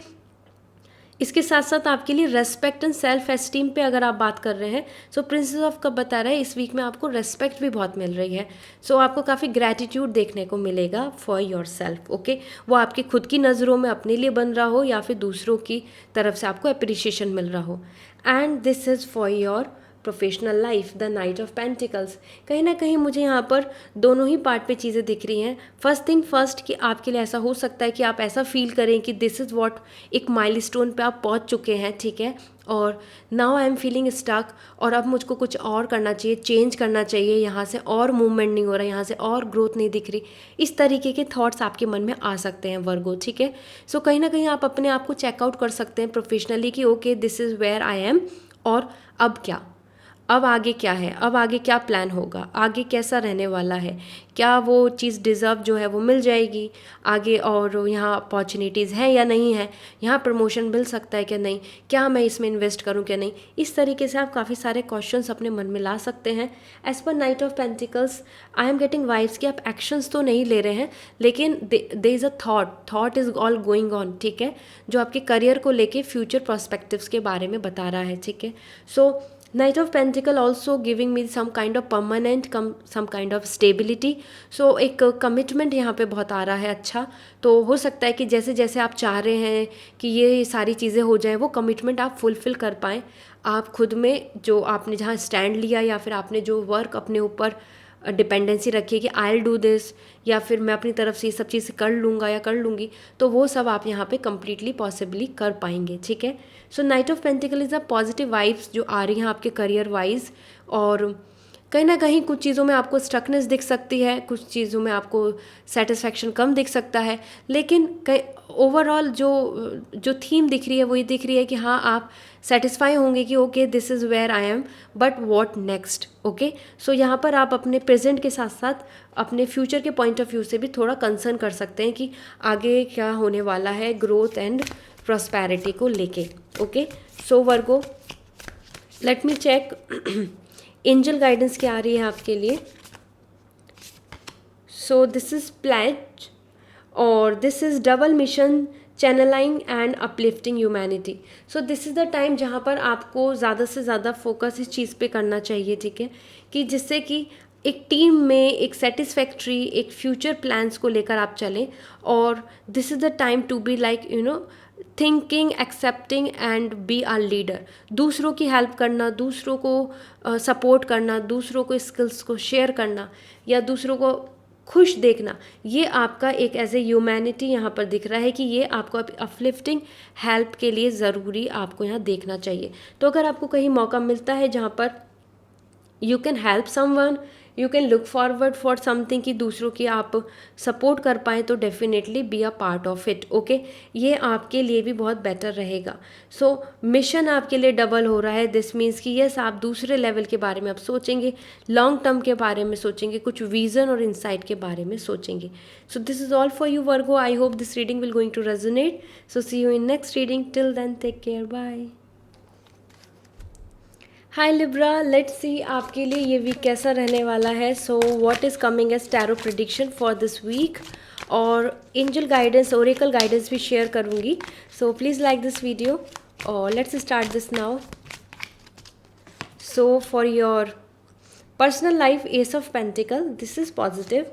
इसके साथ साथ आपके लिए रेस्पेक्ट एंड सेल्फ एस्टीम पे अगर आप बात कर रहे हैं, सो प्रिंसेस ऑफ कप बता रहा है इस वीक में आपको रेस्पेक्ट भी बहुत मिल रही है। सो आपको काफ़ी ग्रैटिट्यूड देखने को मिलेगा फॉर योर सेल्फ, ओके। वो आपकी खुद की नज़रों में अपने लिए बन रहा हो या फिर दूसरों की तरफ से आपको अप्रिशिएशन मिल रहा हो। And this is for your professional life, the night of pentacles. कहीं ना कहीं मुझे यहाँ पर दोनों ही पार्ट पे चीज़ें दिख रही हैं। फर्स्ट थिंग फर्स्ट कि आपके लिए ऐसा हो सकता है कि आप ऐसा फील करें कि दिस इज़ व्हाट, एक माइलस्टोन पे आप पहुँच चुके हैं, ठीक है, और now I am feeling stuck और अब मुझको कुछ और करना चाहिए, चेंज करना चाहिए, यहाँ से और मूवमेंट नहीं हो रहा, यहाँ से और ग्रोथ नहीं दिख रही। इस तरीके के थॉट्स आपके मन में आ सकते हैं वर्गो, ठीक है। सो कहीं ना कहीं आप अपने आप को चेकआउट कर सकते हैं प्रोफेशनली कि okay this is where I am, और अब क्या, अब आगे क्या है, अब आगे क्या प्लान होगा, आगे कैसा रहने वाला है, क्या वो चीज़ डिज़र्व जो है वो मिल जाएगी आगे, और यहाँ अपॉर्चुनिटीज़ हैं या नहीं है, यहाँ प्रमोशन मिल सकता है क्या नहीं, क्या मैं इसमें इन्वेस्ट करूँ क्या नहीं। इस तरीके से आप काफ़ी सारे क्वेश्चंस अपने मन में ला सकते हैं। As per knight of pentacles I am getting vibes कि आप एक्शंस तो नहीं ले रहे हैं, लेकिन they is a thought is all going on, ठीक है, जो आपके करियर को लेके फ्यूचर पर्सपेक्टिव्स के बारे में बता रहा है, ठीक है। सो Knight of Pentacle also giving me some kind of permanent some kind of stability. So एक कमिटमेंट यहाँ पे बहुत आ रहा है अच्छा। तो हो सकता है कि जैसे जैसे आप चाह रहे हैं कि ये सारी चीज़ें हो जाएं, वो कमिटमेंट आप फुलफ़िल कर पाएँ। आप खुद में जो आपने जहाँ स्टैंड लिया, या फिर आपने जो वर्क अपने ऊपर डिपेंडेंसी रखी है कि आई विल डू दिस, या फिर मैं अपनी तरफ से ये सब चीज़ें कर लूँगा या कर लूँगी, तो वो सब आप यहाँ पे कम्प्लीटली पॉसिबली कर पाएंगे, ठीक है। So knight of pentacle is a positive vibes जो आ रही हैं आपके करियर वाइज, और कहीं ना कहीं कुछ चीज़ों में आपको स्ट्रकनेस दिख सकती है, कुछ चीज़ों में आपको सेटिस्फैक्शन कम दिख सकता है, लेकिन ओवरऑल जो थीम दिख रही है वो ये दिख रही है कि हाँ आप सेटिस्फाई होंगे कि okay this is where I am, but what next, okay. So यहाँ पर आप अपने प्रेजेंट के साथ साथ अपने फ्यूचर के पॉइंट ऑफ व्यू से भी थोड़ा कंसर्न कर सकते हैं कि आगे क्या होने वाला है ग्रोथ एंड प्रॉस्पेरिटी को लेके, okay. So Virgo, let me check angel guidance क्या आ रही है आपके लिए। सो दिस इज प्लेज, और this is double mission, channelling and uplifting humanity. So this is the time जहाँ पर आपको ज़्यादा से ज़्यादा फोकस इस चीज़ पे करना चाहिए, ठीक है, कि जिससे कि एक टीम में एक सेटिस्फैक्ट्री एक फ्यूचर प्लान्स को लेकर आप चलें। और this is the time to be like thinking, accepting and be are leader. दूसरों की हेल्प करना, दूसरों को सपोर्ट करना, दूसरों को स्किल्स को शेयर करना, या दूसरों को खुश देखना, ये आपका एक एज ए ह्यूमैनिटी यहाँ पर दिख रहा है कि ये आपको अपलिफ्टिंग हेल्प के लिए ज़रूरी आपको यहाँ देखना चाहिए। तो अगर आपको कहीं मौका मिलता है जहाँ पर you can help someone, you can look forward for something, कि दूसरों की आप सपोर्ट कर पाएँ, तो definitely be a part of it, okay. ये आपके लिए भी बहुत बेटर रहेगा। सो मिशन आपके लिए डबल हो रहा है। दिस मीन्स कि यस आप दूसरे लेवल के बारे में आप सोचेंगे, लॉन्ग टर्म के बारे में सोचेंगे, कुछ विजन और इंसाइट के बारे में सोचेंगे। So this is all for you Virgo. I hope this reading will going to resonate. So see you in next reading. Till then take care, bye. Hi Libra, let's see आपके लिए ये week कैसा रहने वाला है। So what is coming as tarot prediction for this week, और angel guidance, oracle guidance भी share करूँगी। सो प्लीज़ लाइक दिस वीडियो और let's start this now. So for your personal life, ace of pentacle, this is positive,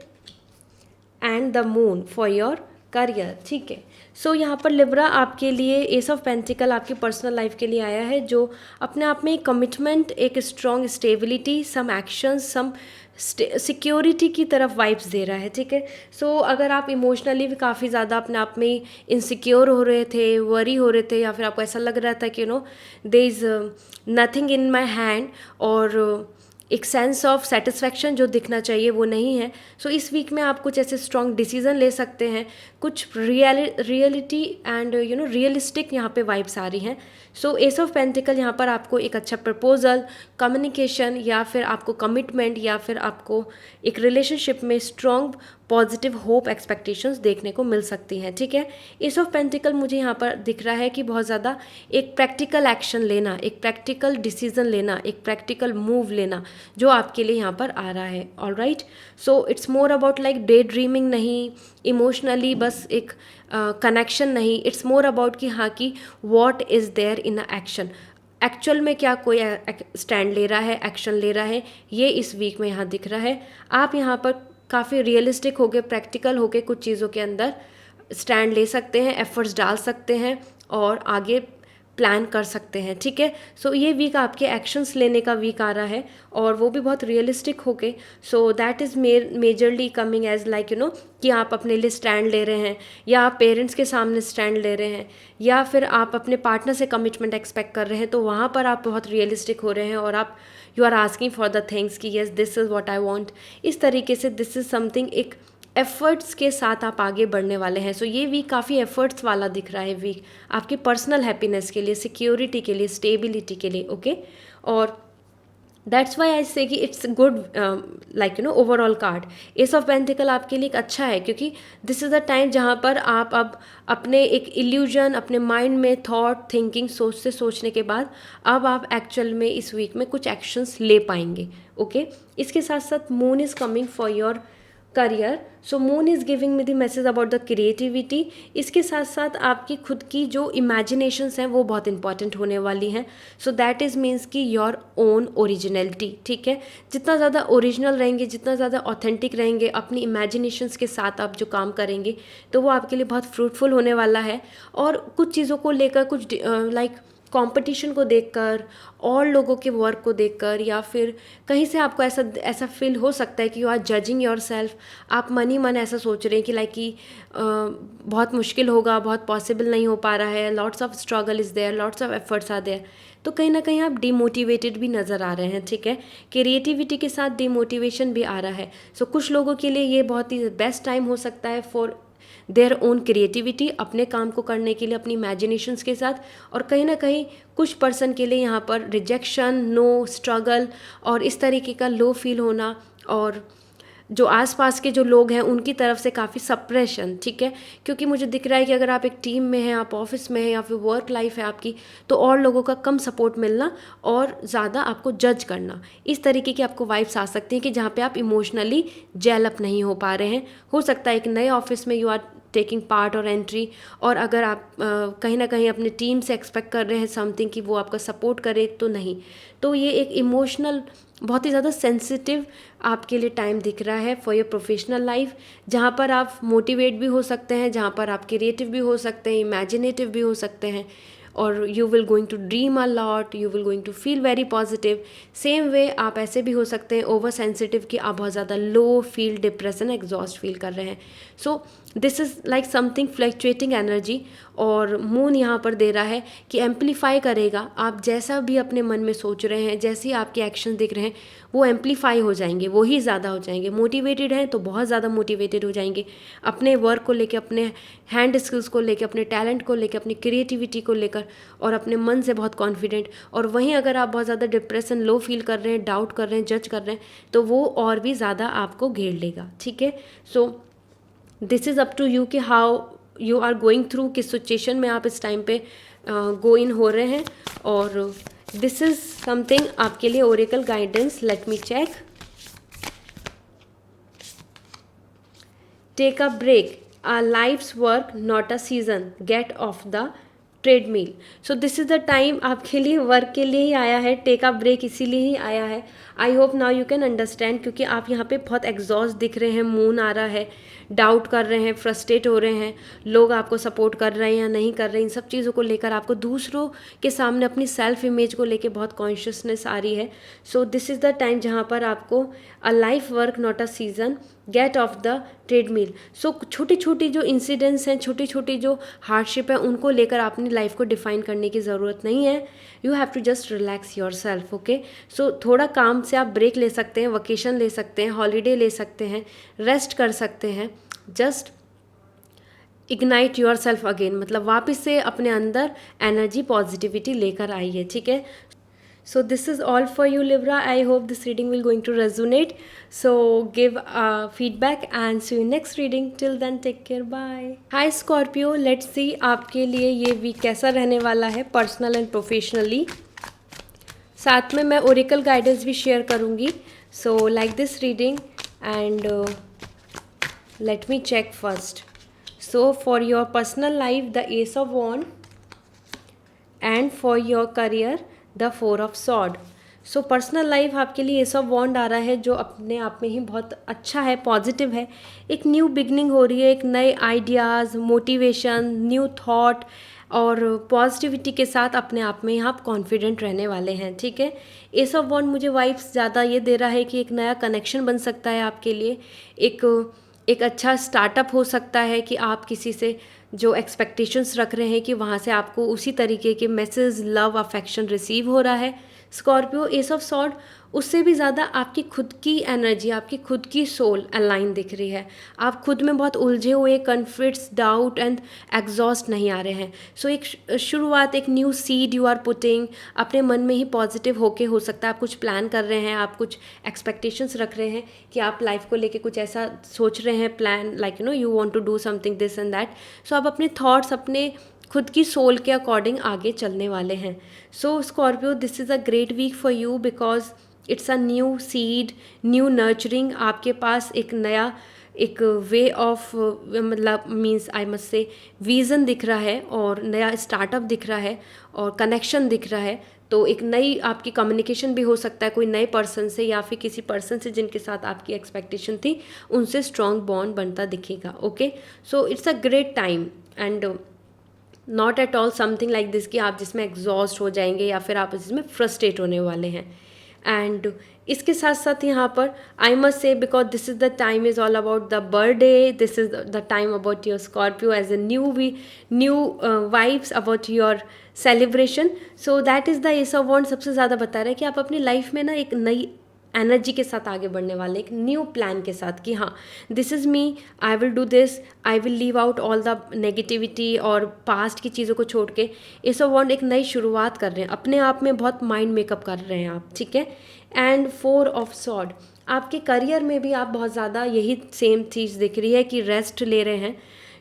and the moon for your career, ठीक है। सो यहाँ पर Libra आपके लिए S of pentacles आपकी पर्सनल लाइफ के लिए आया है, जो अपने आप में एक कमिटमेंट, एक strong stability, some actions, some security की तरफ वाइब्स दे रहा है, ठीक है। सो अगर आप इमोशनली भी काफ़ी ज़्यादा अपने आप में इनसिक्योर हो रहे थे, वरी हो रहे थे, या फिर आपको ऐसा लग रहा था कि there is nothing in my hand, और एक सेंस ऑफ सेटिस्फैक्शन जो दिखना चाहिए वो नहीं है। सो इस वीक में आप कुछ ऐसे स्ट्रॉन्ग डिसीजन ले सकते हैं, कुछ रियलिटी एंड रियलिस्टिक यहाँ पे वाइब्स आ रही हैं। सो एस ऑफ पेंटिकल यहाँ पर आपको एक अच्छा प्रपोजल, कम्युनिकेशन, या फिर आपको कमिटमेंट, या फिर आपको एक रिलेशनशिप में स्ट्रॉन्ग पॉजिटिव होप एक्सपेक्टेशंस देखने को मिल सकती हैं, ठीक है। एस ऑफ पेंटिकल मुझे यहाँ पर दिख रहा है कि बहुत ज़्यादा एक प्रैक्टिकल एक्शन लेना, एक प्रैक्टिकल डिसीजन लेना, एक प्रैक्टिकल मूव लेना जो आपके लिए यहाँ पर आ रहा है। Alright, so it's more about like day dreaming नहीं, इमोशनली बस एक कनेक्शन नहीं, इट्स मोर अबाउट कि हाँ कि what is there in a action, actual में क्या कोई स्टैंड ले रहा है, एक्शन ले रहा है, ये इस वीक में यहाँ दिख रहा है। आप यहाँ पर काफ़ी रियलिस्टिक होके, प्रैक्टिकल होके कुछ चीज़ों के अंदर स्टैंड ले सकते हैं, एफर्ट्स डाल सकते हैं और आगे प्लान कर सकते हैं, ठीक है। सो ये वीक आपके एक्शंस लेने का वीक आ रहा है, और वो भी बहुत रियलिस्टिक होके। So that is majorly coming as like कि आप अपने लिए स्टैंड ले रहे हैं, या आप पेरेंट्स के सामने स्टैंड ले रहे हैं, या फिर आप अपने पार्टनर से कमिटमेंट एक्सपेक्ट कर रहे हैं, तो वहाँ पर आप बहुत रियलिस्टिक हो रहे हैं, और आप you are asking for the things कि yes this is what I want. इस तरीके से दिस इज़ समथिंग, एक एफर्ट्स के साथ आप आगे बढ़ने वाले हैं। सो ये वीक काफ़ी एफर्ट्स वाला दिख रहा है वीक, आपकी पर्सनल हैप्पीनेस के लिए, सिक्योरिटी के लिए, स्टेबिलिटी के लिए, ओके। और दैट्स वाई आई से कि it's good, like overall card. S of pentacle आपके लिए एक अच्छा है, क्योंकि दिस इज़ द टाइम जहाँ पर आप अब अपने एक इल्यूजन, अपने माइंड में थॉट थिंकिंग सोचने के बाद अब आप एक्चुअल में इस वीक में कुछ एक्शंस ले पाएंगे। ओके, इसके साथ साथ moon is coming for your career, so moon is giving me the message about the creativity. इसके साथ साथ आपकी खुद की जो इमेजिनेशंस हैं वो बहुत इंपॉर्टेंट होने वाली हैं। सो दैट इज़ मीन्स कि योर ओन ओरिजिनलिटी, ठीक है। जितना ज़्यादा ओरिजिनल रहेंगे, जितना ज़्यादा ऑथेंटिक रहेंगे, अपनी इमेजिनेशंस के साथ आप जो काम करेंगे तो वो आपके लिए बहुत फ्रूटफुल होने वाला है। और कुछ चीज़ों को लेकर, कुछ लाइक कंपटीशन को देखकर, और लोगों के वर्क को देखकर, या फिर कहीं से आपको ऐसा ऐसा फील हो सकता है कि you are judging your self. आप मन ही मन ऐसा सोच रहे हैं कि लाइक कि बहुत मुश्किल होगा, बहुत पॉसिबल नहीं हो पा रहा है, lots of struggle is there, lots of efforts are there. तो कहीं ना कहीं आप डिमोटिवेटेड भी नज़र आ रहे हैं, ठीक है। क्रिएटिविटी के साथ डिमोटिवेशन भी आ रहा है। सो कुछ लोगों के लिए ये बहुत ही बेस्ट टाइम हो सकता है फॉर देयर ओन क्रिएटिविटी, अपने काम को करने के लिए अपनी इमेजिनेशंस के साथ। और कहीं ना कहीं कुछ पर्सन के लिए यहाँ पर रिजेक्शन, नो, स्ट्रगल और इस तरीके का लो फील होना, और जो आसपास के जो लोग हैं उनकी तरफ से काफ़ी सप्रेशन, ठीक है। क्योंकि मुझे दिख रहा है कि अगर आप एक टीम में हैं, आप ऑफिस में हैं, या फिर वर्क लाइफ है आपकी, तो और लोगों का कम सपोर्ट मिलना और ज़्यादा आपको जज करना, इस तरीके की आपको वाइब्स आ सकती हैं कि जहाँ पे आप इमोशनली जेल अप नहीं हो पा रहे हैं। हो सकता है एक नए ऑफिस में यू आर टेकिंग पार्ट और एंट्री, और अगर आप कहीं ना कहीं अपने टीम से एक्सपेक्ट कर रहे हैं समथिंग कि वो आपका सपोर्ट करे, तो नहीं। तो ये एक इमोशनल, बहुत ही ज़्यादा सेंसिटिव आपके लिए टाइम दिख रहा है फॉर योर प्रोफेशनल लाइफ, जहाँ पर आप मोटिवेट भी हो सकते हैं, जहाँ पर आप क्रिएटिव भी हो सकते हैं, इमेजिनेटिव भी हो सकते हैं, और you will going to dream a lot, you will going to feel very positive. Same way आप ऐसे भी हो सकते हैं ओवर सेंसिटिव कि आप बहुत ज़्यादा low feel, depression, exhaust feel कर रहे हैं। सो this is like something fluctuating energy, और मून यहाँ पर दे रहा है कि एम्पलीफाई करेगा। आप जैसा भी अपने मन में सोच रहे हैं, जैसे ही आपके एक्शन दिख रहे हैं, वो एम्पलीफाई हो जाएंगे, वो ही ज़्यादा हो जाएंगे। मोटिवेटेड हैं तो बहुत ज़्यादा मोटिवेटेड हो जाएंगे अपने वर्क को लेकर, अपने हैंड स्किल्स को लेकर, अपने टैलेंट को लेकर, अपनी क्रिएटिविटी को लेकर, और अपने मन से बहुत कॉन्फिडेंट। और वहीं अगर आप बहुत ज़्यादा डिप्रेशन, लो फील कर रहे हैं, डाउट कर रहे हैं, जज कर रहे हैं, तो वो और भी ज़्यादा आपको घेर लेगा, ठीक है। So this is up to you कि how you are going through, किस सिचुएशन में आप इस टाइम पे गो इन हो रहे हैं। और दिस इज़ समथिंग आपके लिए oracle guidance. Let me check. Take a break, a life's work not a season, get off the treadmill. So this is the time आपके लिए वर्क के लिए ही आया है, टेक अ ब्रेक इसीलिए ही आया है। I hope now you can understand, क्योंकि आप यहाँ पे बहुत एग्जॉस्ट दिख रहे हैं, मून आ रहा है, डाउट कर रहे हैं, फ्रस्ट्रेट हो रहे हैं, लोग आपको सपोर्ट कर रहे हैं या नहीं कर रहे हैं, इन सब चीज़ों को लेकर आपको दूसरों के सामने अपनी सेल्फ इमेज को लेकर बहुत कॉन्शियसनेस आ रही है। So this is the time जहाँ पर आपको a life work not a season, get off the treadmill. So छोटी छोटी जो इंसिडेंट्स हैं, छोटी छोटी जो हार्डशिप है, उनको लेकर अपनी लाइफ को डिफाइन करने की ज़रूरत नहीं है। You have to just relax yourself, okay. So थोड़ा काम से आप ब्रेक ले सकते हैं, वकेशन ले सकते हैं, हॉलीडे ले सकते हैं, रेस्ट कर सकते हैं। Just ignite your self again, मतलब वापस से अपने अंदर एनर्जी, पॉजिटिविटी लेकर आइए, ठीक है। So this is all for you, Libra. I hope this reading will going to resonate. So give feedback and see you next reading. Till then, take care. Bye. Hi Scorpio. Let's see आपके लिए ये week कैसा रहने वाला है personal and professionally. साथ में मैं ओरेकल गाइडेंस भी शेयर करूँगी। So like this reading and let me check first. So for your personal life, the Ace of Wands, and for your career, the 4 of sword. So personal life आपके लिए S of वॉन्ड आ रहा है, जो अपने आप में ही बहुत अच्छा है, पॉजिटिव है। एक न्यू बिगनिंग हो रही है, एक नए आइडियाज़, मोटिवेशन, न्यू थॉट और पॉजिटिविटी के साथ अपने आप में आप कॉन्फिडेंट रहने वाले हैं, ठीक है। एस ऑफ वॉन्ड मुझे वाइब्स ज़्यादा ये दे रहा है कि एक नया कनेक्शन बन सकता है आपके लिए, एक अच्छा स्टार्टअप हो सकता है कि आप किसी से जो एक्सपेक्टेशंस रख रहे हैं कि वहाँ से आपको उसी तरीके के मैसेज, लव, अफेक्शन रिसीव हो रहा है। स्कॉर्पियो एस ऑफ सॉर्ड, उससे भी ज़्यादा आपकी खुद की एनर्जी, आपकी खुद की सोल अलाइन दिख रही है। आप खुद में बहुत उलझे हुए, कन्फ्लिक्ट्स, डाउट एंड एग्जॉस्ट नहीं आ रहे हैं। सो एक शुरुआत, एक new seed you are putting, अपने मन में ही पॉजिटिव होके, हो सकता है आप कुछ प्लान कर रहे हैं, आप कुछ एक्सपेक्टेशंस रख रहे हैं कि आप लाइफ को लेके कुछ ऐसा सोच रहे हैं, plan like you want to do something this and that. So आप अपने थॉट्स, अपने खुद की सोल के अकॉर्डिंग आगे चलने वाले हैं। So Scorpio, this is a great week for you because it's a new seed, new nurturing. आपके पास एक नया, एक वे ऑफ, मतलब means I must say vision दिख रहा है, और नया स्टार्टअप दिख रहा है, और कनेक्शन दिख रहा है। तो एक नई आपकी कम्युनिकेशन भी हो सकता है कोई नए पर्सन से, या फिर किसी पर्सन से जिनके साथ आपकी एक्सपेक्टेशन थी, उनसे स्ट्रॉन्ग बॉन्ड बनता दिखेगा। Okay, so it's a great time and not at all something like this कि आप जिसमें एग्जॉस्ट हो जाएंगे या फिर आप इसमें फ्रस्ट्रेट होने वाले हैं। एंड इसके साथ साथ यहाँ पर I must say, because this is the time is all about the birthday, this is the time about your Scorpio as a new vibes about your celebration. So that is the ace of wand सबसे ज़्यादा बता रहा है कि आप अपनी life में ना एक नई एनर्जी के साथ आगे बढ़ने वाले, एक न्यू प्लान के साथ कि हाँ, this is me, I will do this, I will leave out all the negativity और पास्ट की चीज़ों को छोड़ के एस ऑफ वॉन्ड एक नई शुरुआत कर रहे हैं, अपने आप में बहुत माइंड मेकअप कर रहे हैं आप, ठीक है। एंड 4 ऑफ सॉर्ड, आपके करियर में भी आप बहुत ज़्यादा यही सेम चीज़ दिख रही है कि रेस्ट ले रहे हैं,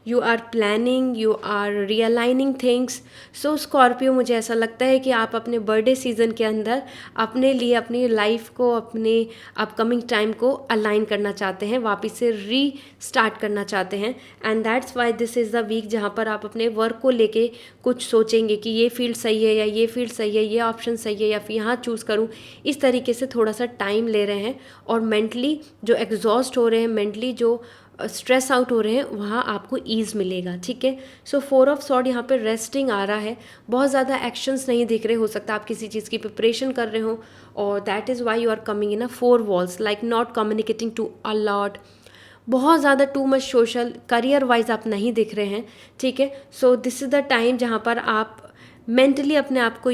you are planning, you are realigning things. So Scorpio, मुझे ऐसा लगता है कि आप अपने बर्थडे सीजन के अंदर अपने लिए, अपनी लाइफ को, अपने अपकमिंग टाइम को अलाइन करना चाहते हैं, वापस से रीस्टार्ट करना चाहते हैं। And that's why this is the week जहाँ पर आप अपने वर्क को लेके कुछ सोचेंगे कि ये फील्ड सही है, या ये फील्ड सही है, ये ऑप्शन सही है, या फिर यहाँ चूज़ करूँ। इस तरीके से थोड़ा सा टाइम ले रहे हैं, और मेंटली जो एग्जॉस्ट हो रहे हैं, मेंटली जो स्ट्रेस आउट हो रहे हैं, वहाँ आपको ईज़ मिलेगा, ठीक है। सो 4 ऑफ सॉर्ड यहाँ पे रेस्टिंग आ रहा है, बहुत ज़्यादा एक्शंस नहीं दिख रहे, हो सकता है आप किसी चीज़ की प्रिपरेशन कर रहे हो, और that is why you are coming in a 4 walls, like not communicating to a lot, बहुत ज़्यादा too much social, career wise आप नहीं दिख रहे हैं, ठीक है। So this is the time जहाँ पर आप मेंटली अपने आप को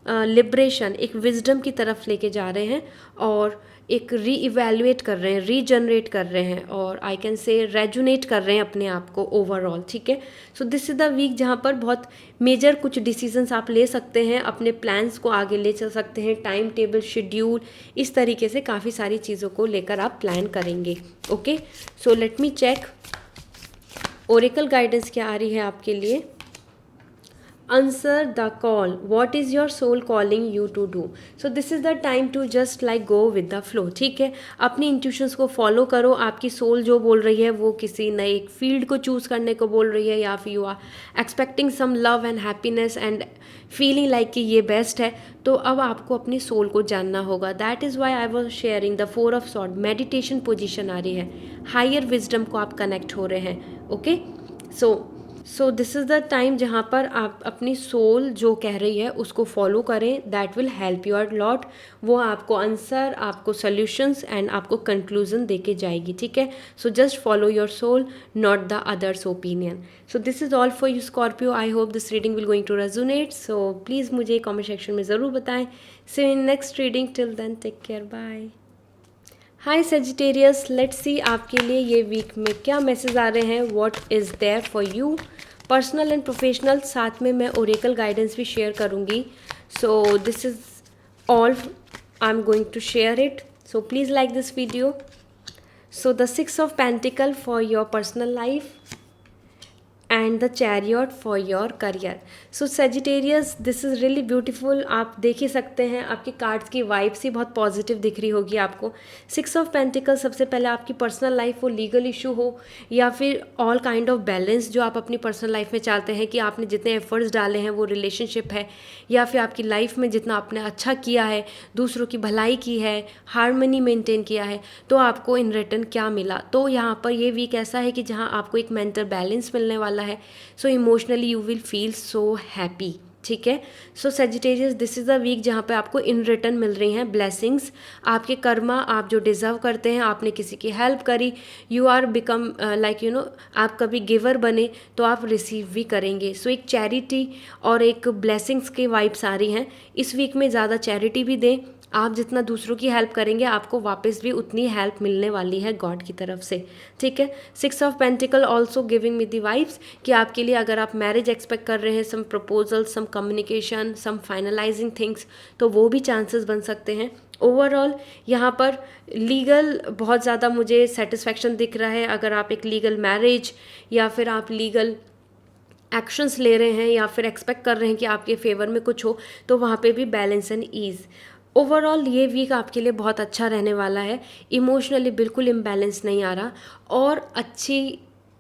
लिबरेशन, एक विजडम की तरफ लेके जा रहे हैं, और एक री इवेल्युएट कर रहे हैं, रीजनरेट कर रहे हैं, और आई कैन से रेजुनेट कर रहे हैं अपने आप को ओवरऑल, ठीक है। So this is the week जहाँ पर बहुत मेजर कुछ डिसीजंस आप ले सकते हैं, अपने प्लान्स को आगे ले चल सकते हैं, टाइम टेबल, शेड्यूल, इस तरीके से काफ़ी सारी चीज़ों को लेकर आप प्लान करेंगे। Okay, so let me check oracle guidance क्या आ रही है आपके लिए। Answer the call. What is your soul calling you to do? So this is the time to just like go with the flow, ठीक है। अपनी इंट्यूशंस को फॉलो करो, आपकी सोल जो बोल रही है वो किसी नए एक फील्ड को चूज़ करने को बोल रही है, या फिर you are expecting some love and happiness and feeling like कि ये बेस्ट है, तो अब आपको अपनी सोल को जानना होगा। That is why I was sharing the 4 of sword, meditation position आ रही है, हायर विजडम को आप कनेक्ट हो रहे हैं। Okay, so this is the time जहाँ पर आप अपनी सोल जो कह रही है उसको फॉलो करें, that will help you a lot. वो आपको आंसर, आपको सॉल्यूशंस एंड आपको कंक्लूजन दे के जाएगी, ठीक है। So just follow your soul, not the others opinion. So this is all for you Scorpio, I hope this reading will going to resonate. So please मुझे कॉमेंट सेक्शन में ज़रूर बताएं। See in next reading, till then take care, bye. Hi Sagittarius, let's see आपके लिए ये week में क्या message आ रहे हैं, what is there for you, personal and professional, साथ में मैं ओरेकल गाइडेंस भी शेयर करूँगी। So this is all I am going to share it, so please like this video. So the 6 of pentacle for your personal life and the chariot for your career. So Sagittarius, this is really beautiful. आप देख ही सकते हैं आपकी cards की vibes ही बहुत positive दिख रही होगी आपको। 6 ऑफ पेंटिकल, सबसे पहले आपकी पर्सनल लाइफ हो, लीगल इशू हो, या फिर ऑल काइंड ऑफ बैलेंस जो आप अपनी पर्सनल लाइफ में चाहते हैं कि आपने जितने एफर्ट्स डाले हैं वो रिलेशनशिप है, या फिर आपकी लाइफ में जितना आपने अच्छा किया है, दूसरों की भलाई की है, हार्मनी मेंटेन किया है, तो आपको इन रिटर्न क्या मिला। तो यहाँ पर ये वीक ऐसा है कि जहाँ आपको एक मेंटल बैलेंस मिलने वाला है। So emotionally you will feel so happy, ठीक है। So Sagittarius, this is a week जहाँ पे आपको इन रिटर्न मिल रही हैं ब्लेसिंग्स, आपके कर्मा, आप जो डिज़र्व करते हैं, आपने किसी की हेल्प करी, you are become like you know, आप कभी गिवर बने तो आप रिसीव भी करेंगे। सो एक चैरिटी और एक ब्लेसिंग्स के वाइब्स आ रही हैं। इस वीक में ज़्यादा चैरिटी भी दें, आप जितना दूसरों की हेल्प करेंगे आपको वापस भी उतनी हेल्प मिलने वाली है गॉड की तरफ से, ठीक है। 6 of pentacle also giving me the vibes कि आपके लिए अगर आप मैरिज एक्सपेक्ट कर रहे हैं, सम प्रपोजल, सम कम्युनिकेशन, सम फाइनलाइजिंग थिंग्स, तो वो भी चांसेस बन सकते हैं। ओवरऑल यहाँ पर लीगल बहुत ज़्यादा मुझे सेटिस्फैक्शन दिख रहा है। अगर आप एक लीगल मैरिज या फिर आप लीगल एक्शंस ले रहे हैं या फिर एक्सपेक्ट कर रहे हैं कि आपके फेवर में कुछ हो, तो वहाँ पे भी बैलेंस एंड ईज़। ओवरऑल ये वीक आपके लिए बहुत अच्छा रहने वाला है। इमोशनली बिल्कुल इम्बैलेंस नहीं आ रहा और अच्छी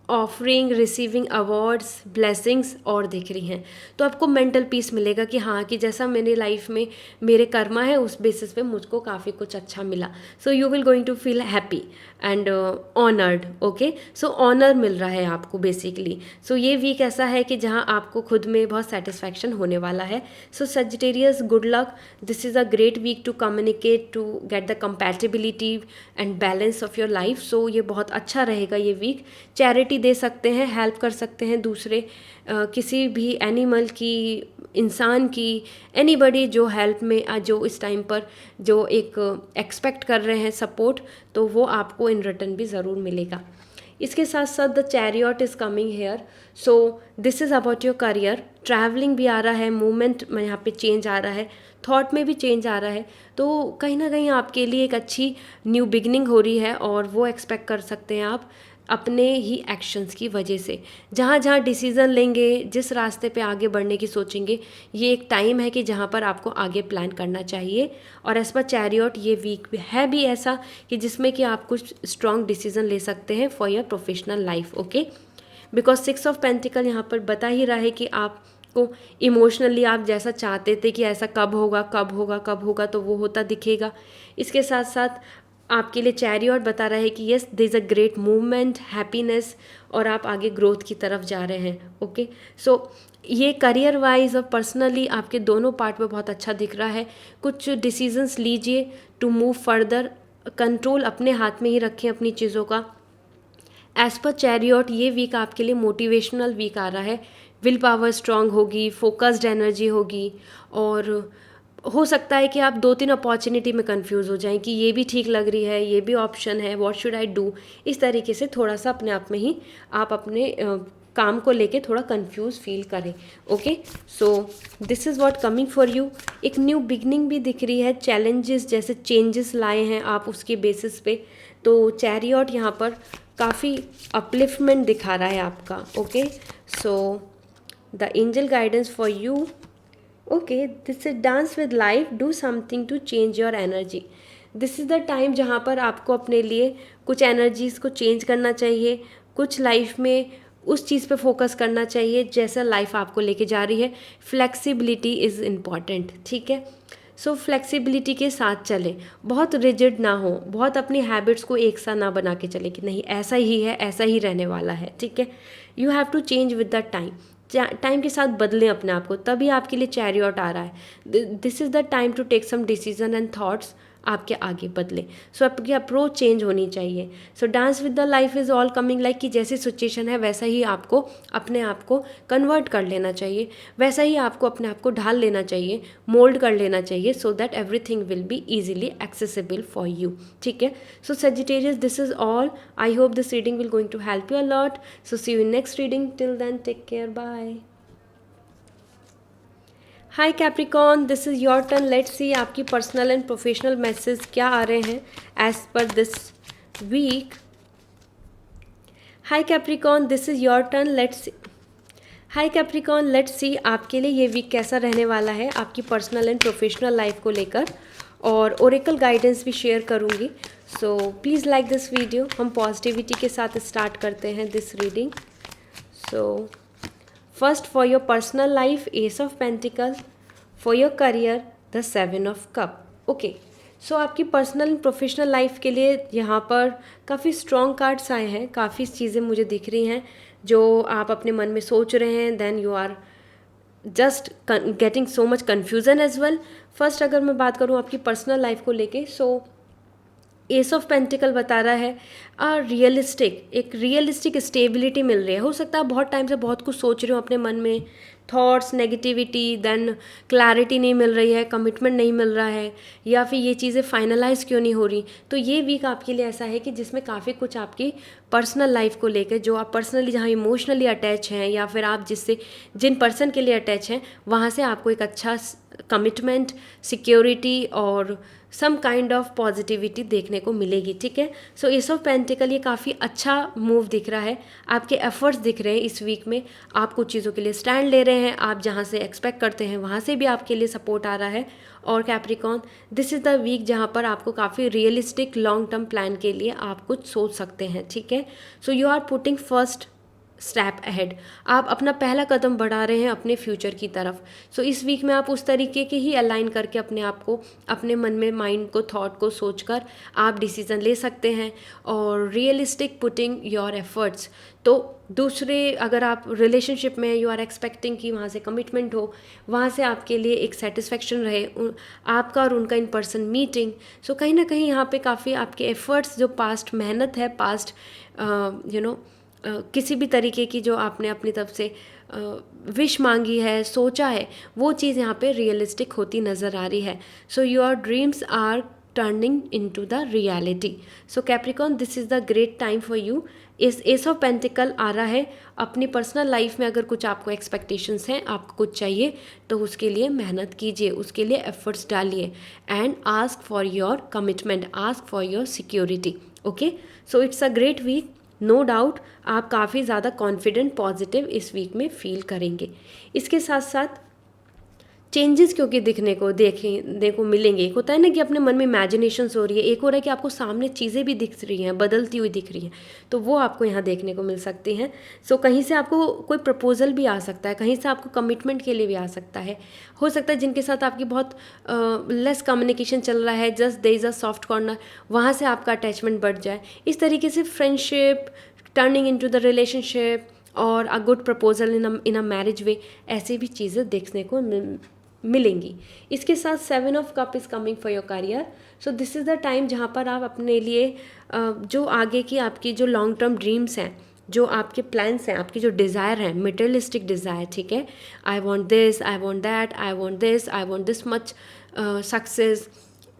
ऑफरिंग, रिसीविंग अवार्ड्स, ब्लेसिंग्स और दिख रही हैं। तो आपको मेंटल पीस मिलेगा कि हाँ, कि जैसा मेरी लाइफ में मेरे कर्मा है उस बेसिस पे मुझको काफ़ी कुछ अच्छा मिला। So you will going to feel happy and honoured. Okay, so honour मिल रहा है आपको बेसिकली। सो ये वीक ऐसा है कि जहाँ आपको खुद में बहुत सेटिस्फैक्शन होने वाला है। So Sagittarius, good luck, this is a great week to communicate, to get the compatibility and balance of your life. So ये बहुत अच्छा रहेगा ये वीक। चैरिटी दे सकते हैं, हेल्प कर सकते हैं दूसरे किसी भी एनिमल की, इंसान की, एनीबडी जो हेल्प में जो इस टाइम पर जो एक एक्सपेक्ट कर रहे हैं सपोर्ट, तो वो आपको इन रिटर्न भी ज़रूर मिलेगा। इसके साथ साथ the chariot is coming hair. So this is about your career. Travelling भी आ रहा है, मूवमेंट में यहाँ पे चेंज आ रहा है, थॉट में भी चेंज आ रहा है। तो कहीं ना कहीं आपके लिए एक अच्छी न्यू बिगनिंग हो रही है और वो एक्सपेक्ट कर सकते हैं आप अपने ही एक्शंस की वजह से। जहाँ जहाँ डिसीज़न लेंगे, जिस रास्ते पे आगे बढ़ने की सोचेंगे, ये एक टाइम है कि जहाँ पर आपको आगे प्लान करना चाहिए। और एज पर चैरियट ये वीक है भी ऐसा कि जिसमें कि आप कुछ स्ट्रॉन्ग डिसीज़न ले सकते हैं for your professional life. Okay, because 6 of pentacle यहाँ पर बता ही रहा है कि आपको इमोशनली आप जैसा चाहते थे कि ऐसा कब होगा कब होगा कब होगा, तो वो होता दिखेगा। इसके साथ साथ आपके लिए चैरियट बता रहा है कि yes, there is a great movement, happiness, और आप आगे ग्रोथ की तरफ जा रहे हैं। ओके, सो ये करियर वाइज और पर्सनली आपके दोनों पार्ट में बहुत अच्छा दिख रहा है। कुछ डिसीजंस लीजिए टू मूव फर्दर, कंट्रोल अपने हाथ में ही रखें अपनी चीज़ों का। एज पर चैरियट ये वीक आपके लिए मोटिवेशनल वीक आ रहा है। विल पावर स्ट्रांग होगी, फोकस्ड एनर्जी होगी, और हो सकता है कि आप 2-3 अपॉर्चुनिटी में कंफ्यूज हो जाएं कि ये भी ठीक लग रही है, ये भी ऑप्शन है, व्हाट शुड आई डू। इस तरीके से थोड़ा सा अपने आप में ही आप अपने काम को लेके थोड़ा कंफ्यूज फील करें। Okay, so this is what coming for you. एक न्यू बिगनिंग भी दिख रही है, चैलेंजेस जैसे चेंजेस लाए हैं आप उसके बेसिस पे। तो चैरियट यहाँ पर काफ़ी अपलिफ्टमेंट दिखा रहा है आपका। Okay, so the angel guidance for you, okay, this is dance with life, do something to change your energy. This is the time जहाँ पर आपको अपने लिए कुछ एनर्जीज़ को चेंज करना चाहिए, कुछ लाइफ में उस चीज़ पे फोकस करना चाहिए जैसा लाइफ आपको लेके जा रही है। फ्लेक्सिबिलिटी इज़ इम्पॉर्टेंट, ठीक है। सो फ्लेक्सिबिलिटी के साथ चलें, बहुत रिजिड ना हो, बहुत अपनी हैबिट्स को एक सा ना बना के चलें कि नहीं ऐसा ही है, ऐसा ही रहने वाला है, ठीक है। You have to change with the time. Time के साथ बदलें अपने आप को, तभी आपके लिए चैरियट आ रहा है। This is the time to take some decision and thoughts आपके आगे बदले। सो आपकी अप्रोच चेंज होनी चाहिए। So dance with the life is all coming like कि जैसी सिचुएशन है वैसा ही आपको अपने आप को कन्वर्ट कर लेना चाहिए, वैसा ही आपको अपने आप को ढाल लेना चाहिए, मोल्ड कर लेना चाहिए, so that everything will be easily accessible for you, ठीक है। So Sagittarius, this is all. I hope this reading will going to help you a lot. So see you in next reading, till then take care, bye. Hi Capricorn, this is your turn. Let's see आपकी personal and professional message क्या आ रहे हैं as per this week. Hi Capricorn, this is your turn. Let's hi Capricorn, let's see आपके लिए ये week कैसा रहने वाला है आपकी पर्सनल एंड प्रोफेशनल लाइफ को लेकर, और ओरेकल गाइडेंस भी शेयर करूँगी। सो प्लीज़ लाइक दिस वीडियो। हम पॉजिटिविटी के साथ स्टार्ट करते हैं this reading. So first, for your personal life, ace of pentacle. For your career, the 7 of cup. Okay, so आपकी पर्सनल एंड प्रोफेशनल लाइफ के लिए यहाँ पर काफ़ी स्ट्रॉन्ग कार्ड्स आए हैं, काफ़ी चीज़ें मुझे दिख रही हैं जो आप अपने मन में सोच रहे हैं। Then you are just getting so much confusion as well. First अगर मैं बात करूँ आपकी पर्सनल लाइफ को लेके, सो एस ऑफ पेंटिकल बता रहा है एक रियलिस्टिक स्टेबिलिटी मिल रही है. हो सकता है आप बहुत टाइम से बहुत कुछ सोच रहे हो अपने मन में, थॉट्स नेगेटिविटी, देन क्लैरिटी नहीं मिल रही है, कमिटमेंट नहीं मिल रहा है, या फिर ये चीज़ें फाइनलाइज क्यों नहीं हो रही. तो ये वीक आपके लिए ऐसा है कि जिसमें काफ़ी कुछ आपकी पर्सनल लाइफ को लेकर, जो आप पर्सनली जहाँ इमोशनली अटैच हैं, या फिर आप जिन पर्सन के लिए अटैच हैं, वहाँ से आपको एक अच्छा कमिटमेंट, सिक्योरिटी और सम काइंड ऑफ पॉजिटिविटी देखने को मिलेगी. ठीक है. सो एस ऑफ पेंटिकल ये काफ़ी अच्छा मूव दिख रहा है. आपके एफर्ट्स दिख रहे हैं इस वीक में, आप कुछ चीज़ों के लिए स्टैंड ले रहे हैं, आप जहाँ से एक्सपेक्ट करते हैं वहाँ से भी आपके लिए सपोर्ट आ रहा है. और Capricorn, this is the week जहाँ पर आपको काफ़ी रियलिस्टिक लॉन्ग टर्म प्लान के लिए आप कुछ सोच सकते हैं. ठीक है. So you are putting first step ahead, आप अपना पहला कदम बढ़ा रहे हैं अपने फ्यूचर की तरफ. सो इस वीक में आप उस तरीके के ही अलाइन करके अपने आप को, अपने मन में, माइंड को, थॉट को सोचकर आप डिसीजन ले सकते हैं. और रियलिस्टिक पुटिंग योर एफर्ट्स, तो दूसरे, अगर आप रिलेशनशिप में यू आर एक्सपेक्टिंग कि वहाँ से कमिटमेंट हो, वहाँ से आपके लिए एक सेटिस्फेक्शन रहे आपका और उनका इन पर्सन मीटिंग. सो कहीं ना कहीं यहाँ पे काफ़ी आपके एफर्ट्स, जो पास्ट मेहनत है, पास्ट किसी भी तरीके की जो आपने अपनी तरफ से विश मांगी है, सोचा है, वो चीज़ यहाँ पे रियलिस्टिक होती नज़र आ रही है. So your dreams are turning into the reality. So Capricorn, this is the great time for you. इस एस ऑफ पेंटिकल आ रहा है. अपनी पर्सनल लाइफ में अगर कुछ आपको एक्सपेक्टेशंस हैं, आपको कुछ चाहिए, तो उसके लिए मेहनत कीजिए, उसके लिए एफर्ट्स डालिए, and ask for your commitment, ask for your security. Okay. So it's a great week. No doubt आप काफ़ी ज़्यादा कॉन्फिडेंट, पॉजिटिव इस वीक में फील करेंगे. इसके साथ साथ चेंजेस क्योंकि देखो मिलेंगे. एक होता है ना कि अपने मन में इमेजिनेशंस हो रही है, एक हो रहा है कि आपको सामने चीज़ें भी दिख रही हैं, बदलती हुई दिख रही हैं, तो वो आपको यहाँ देखने को मिल सकती हैं. सो कहीं से आपको कोई प्रपोजल भी आ सकता है, कहीं से आपको कमिटमेंट के लिए भी आ सकता है. हो सकता है जिनके साथ आपकी बहुत लेस कम्युनिकेशन चल रहा है, just there is a soft corner, वहाँ से आपका अटैचमेंट बढ़ जाए. इस तरीके से friendship turning into the relationship और a good proposal in a marriage way, ऐसी भी चीज़ें देखने को मिलेंगी. इसके साथ 7 of cup is coming for your career. So this is the time जहाँ पर आप अपने लिए जो आगे की आपकी जो लॉन्ग टर्म ड्रीम्स हैं, जो आपके प्लान्स हैं, आपकी जो डिज़ायर हैं, मटेरियलिस्टिक डिज़ायर, ठीक है, I want this, I want that, I want this, I want this much success,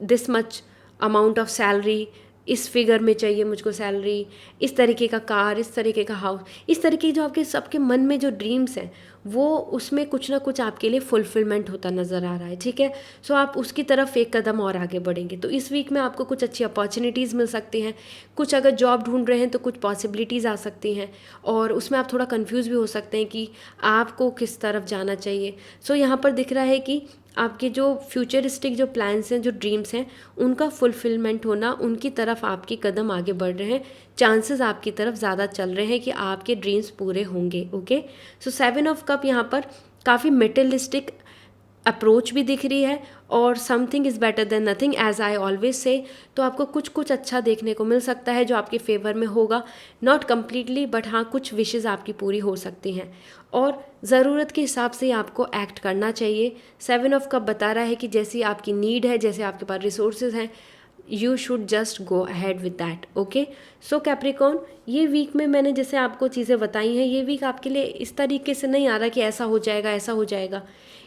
this much amount of salary, इस फिगर में चाहिए मुझको सैलरी, इस तरीके का कार, इस तरीके का हाउस, इस तरीके की जो आपके सबके मन में जो ड्रीम्स हैं, वो उसमें कुछ ना कुछ आपके लिए फुलफिलमेंट होता नज़र आ रहा है. ठीक है. सो आप उसकी तरफ एक कदम और आगे बढ़ेंगे. तो इस वीक में आपको कुछ अच्छी अपॉर्चुनिटीज़ मिल सकती हैं. कुछ अगर जॉब ढूंढ रहे हैं तो कुछ पॉसिबिलिटीज़ आ सकती हैं, और उसमें आप थोड़ा कंफ्यूज भी हो सकते हैं कि आपको किस तरफ जाना चाहिए. सो यहाँ पर दिख रहा है कि आपके जो फ्यूचरिस्टिक जो प्लान्स हैं, जो ड्रीम्स हैं, उनका फुलफिलमेंट होना, उनकी तरफ आपके कदम आगे बढ़ रहे हैं, चांसेस आपकी तरफ ज़्यादा चल रहे हैं कि आपके ड्रीम्स पूरे होंगे. ओके. सो 7 ऑफ कप यहाँ पर काफ़ी मेटेरियलिस्टिक अप्रोच भी दिख रही है, और something is better than nothing, as I always say. तो आपको कुछ कुछ अच्छा देखने को मिल सकता है जो आपके फेवर में होगा. नॉट कम्प्लीटली, बट हाँ, कुछ विशेज़ आपकी पूरी हो सकती हैं, और ज़रूरत के हिसाब से आपको एक्ट करना चाहिए. 7 ऑफ कप बता रहा है कि जैसी आपकी नीड है, जैसे आपके पास रिसोर्सेज हैं, you should just go ahead with that. Okay. So Capricorn, ये वीक में मैंने जैसे आपको चीज़ें बताई हैं, ये वीक आपके लिए इस तरीके से नहीं आ रहा कि ऐसा हो जाएगा, ऐसा हो जाएगा.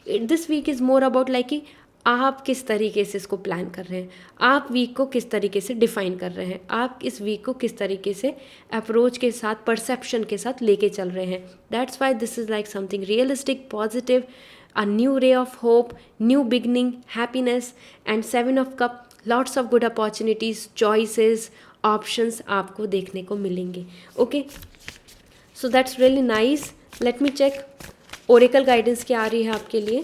This week is more about like कि आप किस तरीके से इसको प्लान कर रहे हैं, आप वीक को किस तरीके से डिफाइन कर रहे हैं, आप इस वीक को किस तरीके से अप्रोच के साथ, परसेप्शन के साथ लेके चल रहे हैं. That's why this is like something realistic, positive, a new ray of hope, new beginning, happiness, and 7 of cup, lots of good opportunities, choices, options आपको देखने को मिलेंगे. Okay. So that's really nice. Let me check oracle guidance क्या आ रही है आपके लिए.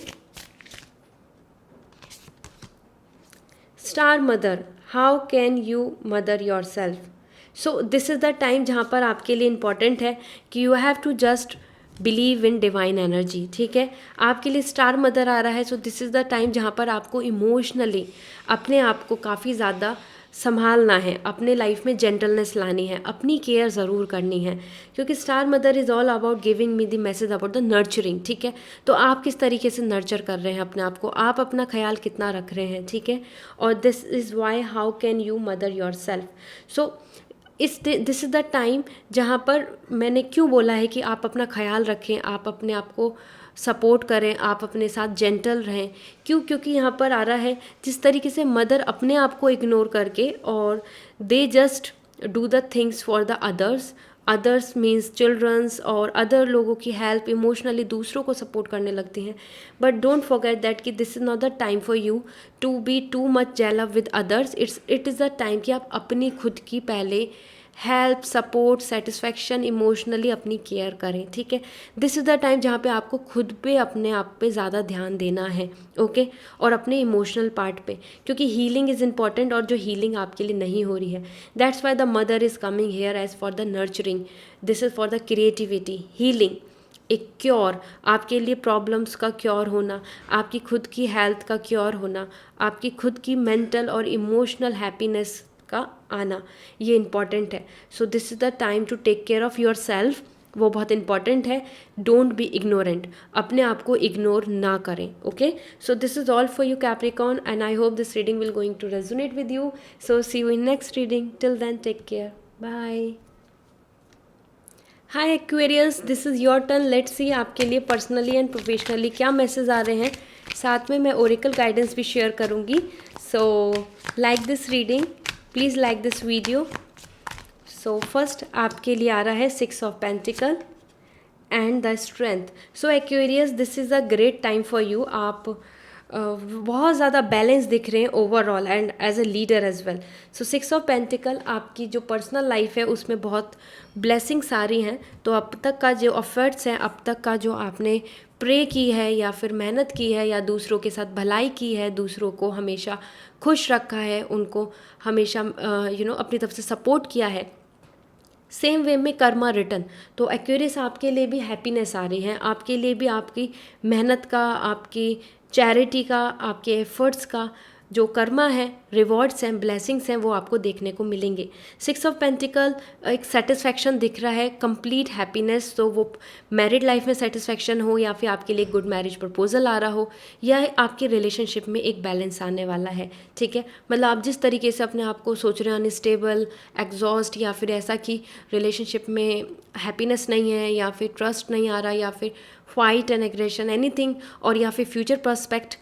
Star mother, how can you mother your self. So this is the time जहाँ पर आपके लिए इम्पॉर्टेंट है कि you have to just believe in divine energy. ठीक है. आपके लिए स्टार मदर आ रहा है. So this is the time जहाँ पर आपको इमोशनली अपने आप को काफ़ी ज़्यादा संभालना है, अपने लाइफ में जेंटलनेस लानी है, अपनी केयर ज़रूर करनी है, क्योंकि star mother is all about giving me the message about the nurturing, ठीक है। तो आप किस तरीके से नर्चर कर रहे हैं अपने आप को, आप अपना ख्याल कितना रख रहे हैं, ठीक है। और this is why how can you mother your self. So this is the time जहाँ पर मैंने क्यों बोला है कि आप अपना ख्याल रखें, आप अपने आप को सपोर्ट करें, आप अपने साथ जेंटल रहें। क्यों? क्योंकि यहाँ पर आ रहा है जिस तरीके से मदर अपने आप को इग्नोर करके और they just do the things for the others means childrens और अदर लोगों की हेल्प इमोशनली दूसरों को सपोर्ट करने लगती हैं। बट डोंट फॉरगेट दैट कि this is not the time for you to be too much jealous with others. It is the time कि आप अपनी खुद की पहले हेल्प, सपोर्ट, सेटिस्फैक्शन, इमोशनली अपनी केयर करें, ठीक है। दिस इज़ द टाइम जहाँ पे आपको खुद पे अपने आप पे ज़्यादा ध्यान देना है, ओके। और अपने इमोशनल पार्ट पे, क्योंकि हीलिंग इज़ इम्पॉर्टेंट और जो हीलिंग आपके लिए नहीं हो रही है, that's why the mother is coming here as for the nurturing, this is for the creativity, healing, एक क्योर, आपके लिए प्रॉब्लम्स का क्योर होना, आपकी खुद की हेल्थ का क्योर होना, आपकी खुद की मेंटल और इमोशनल हैप्पीनेस का आना, ये इम्पॉर्टेंट है। So this is the time to take care of your self, वो बहुत इंपॉर्टेंट है। डोंट बी इग्नोरेंट, अपने आप को इग्नोर ना करें, okay. So this is all for you Capricorn and I hope this reading will going to resonate with you. So see you in next reading, till then take care, bye. Hi Aquarius, this is your turn. Let's see आपके लिए personally and professionally क्या message आ रहे हैं। साथ में मैं oracle guidance भी शेयर करूँगी। So like this reading, please like this video. So first आपके लिए आ रहा है 6 of pentacles and the strength. So Aquarius, this is a great time for you. आप बहुत ज़्यादा बैलेंस दिख रहे हैं overall and as a leader as well. So 6 of pentacles, आपकी जो पर्सनल लाइफ है उसमें बहुत ब्लेसिंग्स आ रही हैं। तो अब तक का जो एफर्ट्स हैं, अब तक का जो आपने प्रे की है या फिर मेहनत की है या दूसरों के साथ भलाई की है, दूसरों को हमेशा खुश रखा है, उनको हमेशा अपनी तरफ से सपोर्ट किया है, सेम वे में कर्मा रिटर्न। तो एक्वेरियस, आपके लिए भी हैप्पीनेस आ रही है, आपके लिए भी आपकी मेहनत का, आपकी चैरिटी का, आपके एफर्ट्स का जो कर्मा है, रिवॉर्ड्स हैं, ब्लेसिंग्स हैं, वो आपको देखने को मिलेंगे। 6 ऑफ पेंटिकल, एक सेटिस्फैक्शन दिख रहा है, कंप्लीट हैप्पीनेस। तो वो मैरिड लाइफ में सेटिस्फैक्शन हो या फिर आपके लिए गुड मैरिज प्रपोजल आ रहा हो या आपके रिलेशनशिप में एक बैलेंस आने वाला है, ठीक है। मतलब आप जिस तरीके से अपने आप को सोच रहे हैं अनस्टेबल, एग्जॉस्ट या फिर ऐसा कि रिलेशनशिप में हैप्पीनेस नहीं है या फिर ट्रस्ट नहीं आ रहा या फिर फाइट एंड एग्रेशन एनीथिंग, और या फिर फ्यूचर पर्सपेक्ट,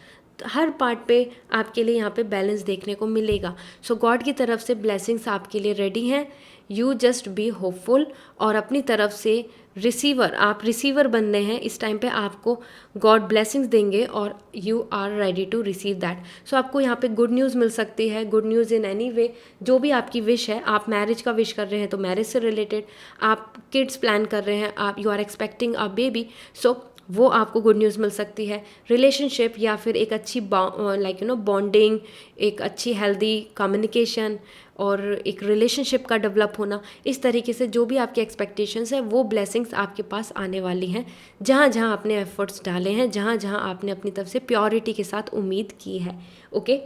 हर पार्ट पे आपके लिए यहाँ पे बैलेंस देखने को मिलेगा। सो गॉड की तरफ से ब्लेसिंग्स आपके लिए रेडी हैं। यू जस्ट बी होपफुल और अपनी तरफ से रिसीवर, आप रिसीवर बनने हैं इस टाइम पे। आपको गॉड ब्लेसिंग्स देंगे और you are ready to receive that. So आपको यहाँ पे गुड न्यूज़ मिल सकती है, good news in any way. जो भी आपकी विश है, आप मैरिज का विश कर रहे हैं तो मैरिज से रिलेटेड, आप किड्स प्लान कर रहे हैं, आप you are expecting a baby, so वो आपको गुड न्यूज़ मिल सकती है। रिलेशनशिप या फिर एक अच्छी बॉन्डिंग, एक अच्छी हेल्दी कम्युनिकेशन और एक रिलेशनशिप का डेवलप होना, इस तरीके से जो भी आपकी एक्सपेक्टेशंस है वो ब्लेसिंग्स आपके पास आने वाली हैं, जहाँ जहाँ आपने एफर्ट्स डाले हैं, जहाँ जहाँ आपने अपनी तरफ से प्योरिटी के साथ उम्मीद की है, ओके।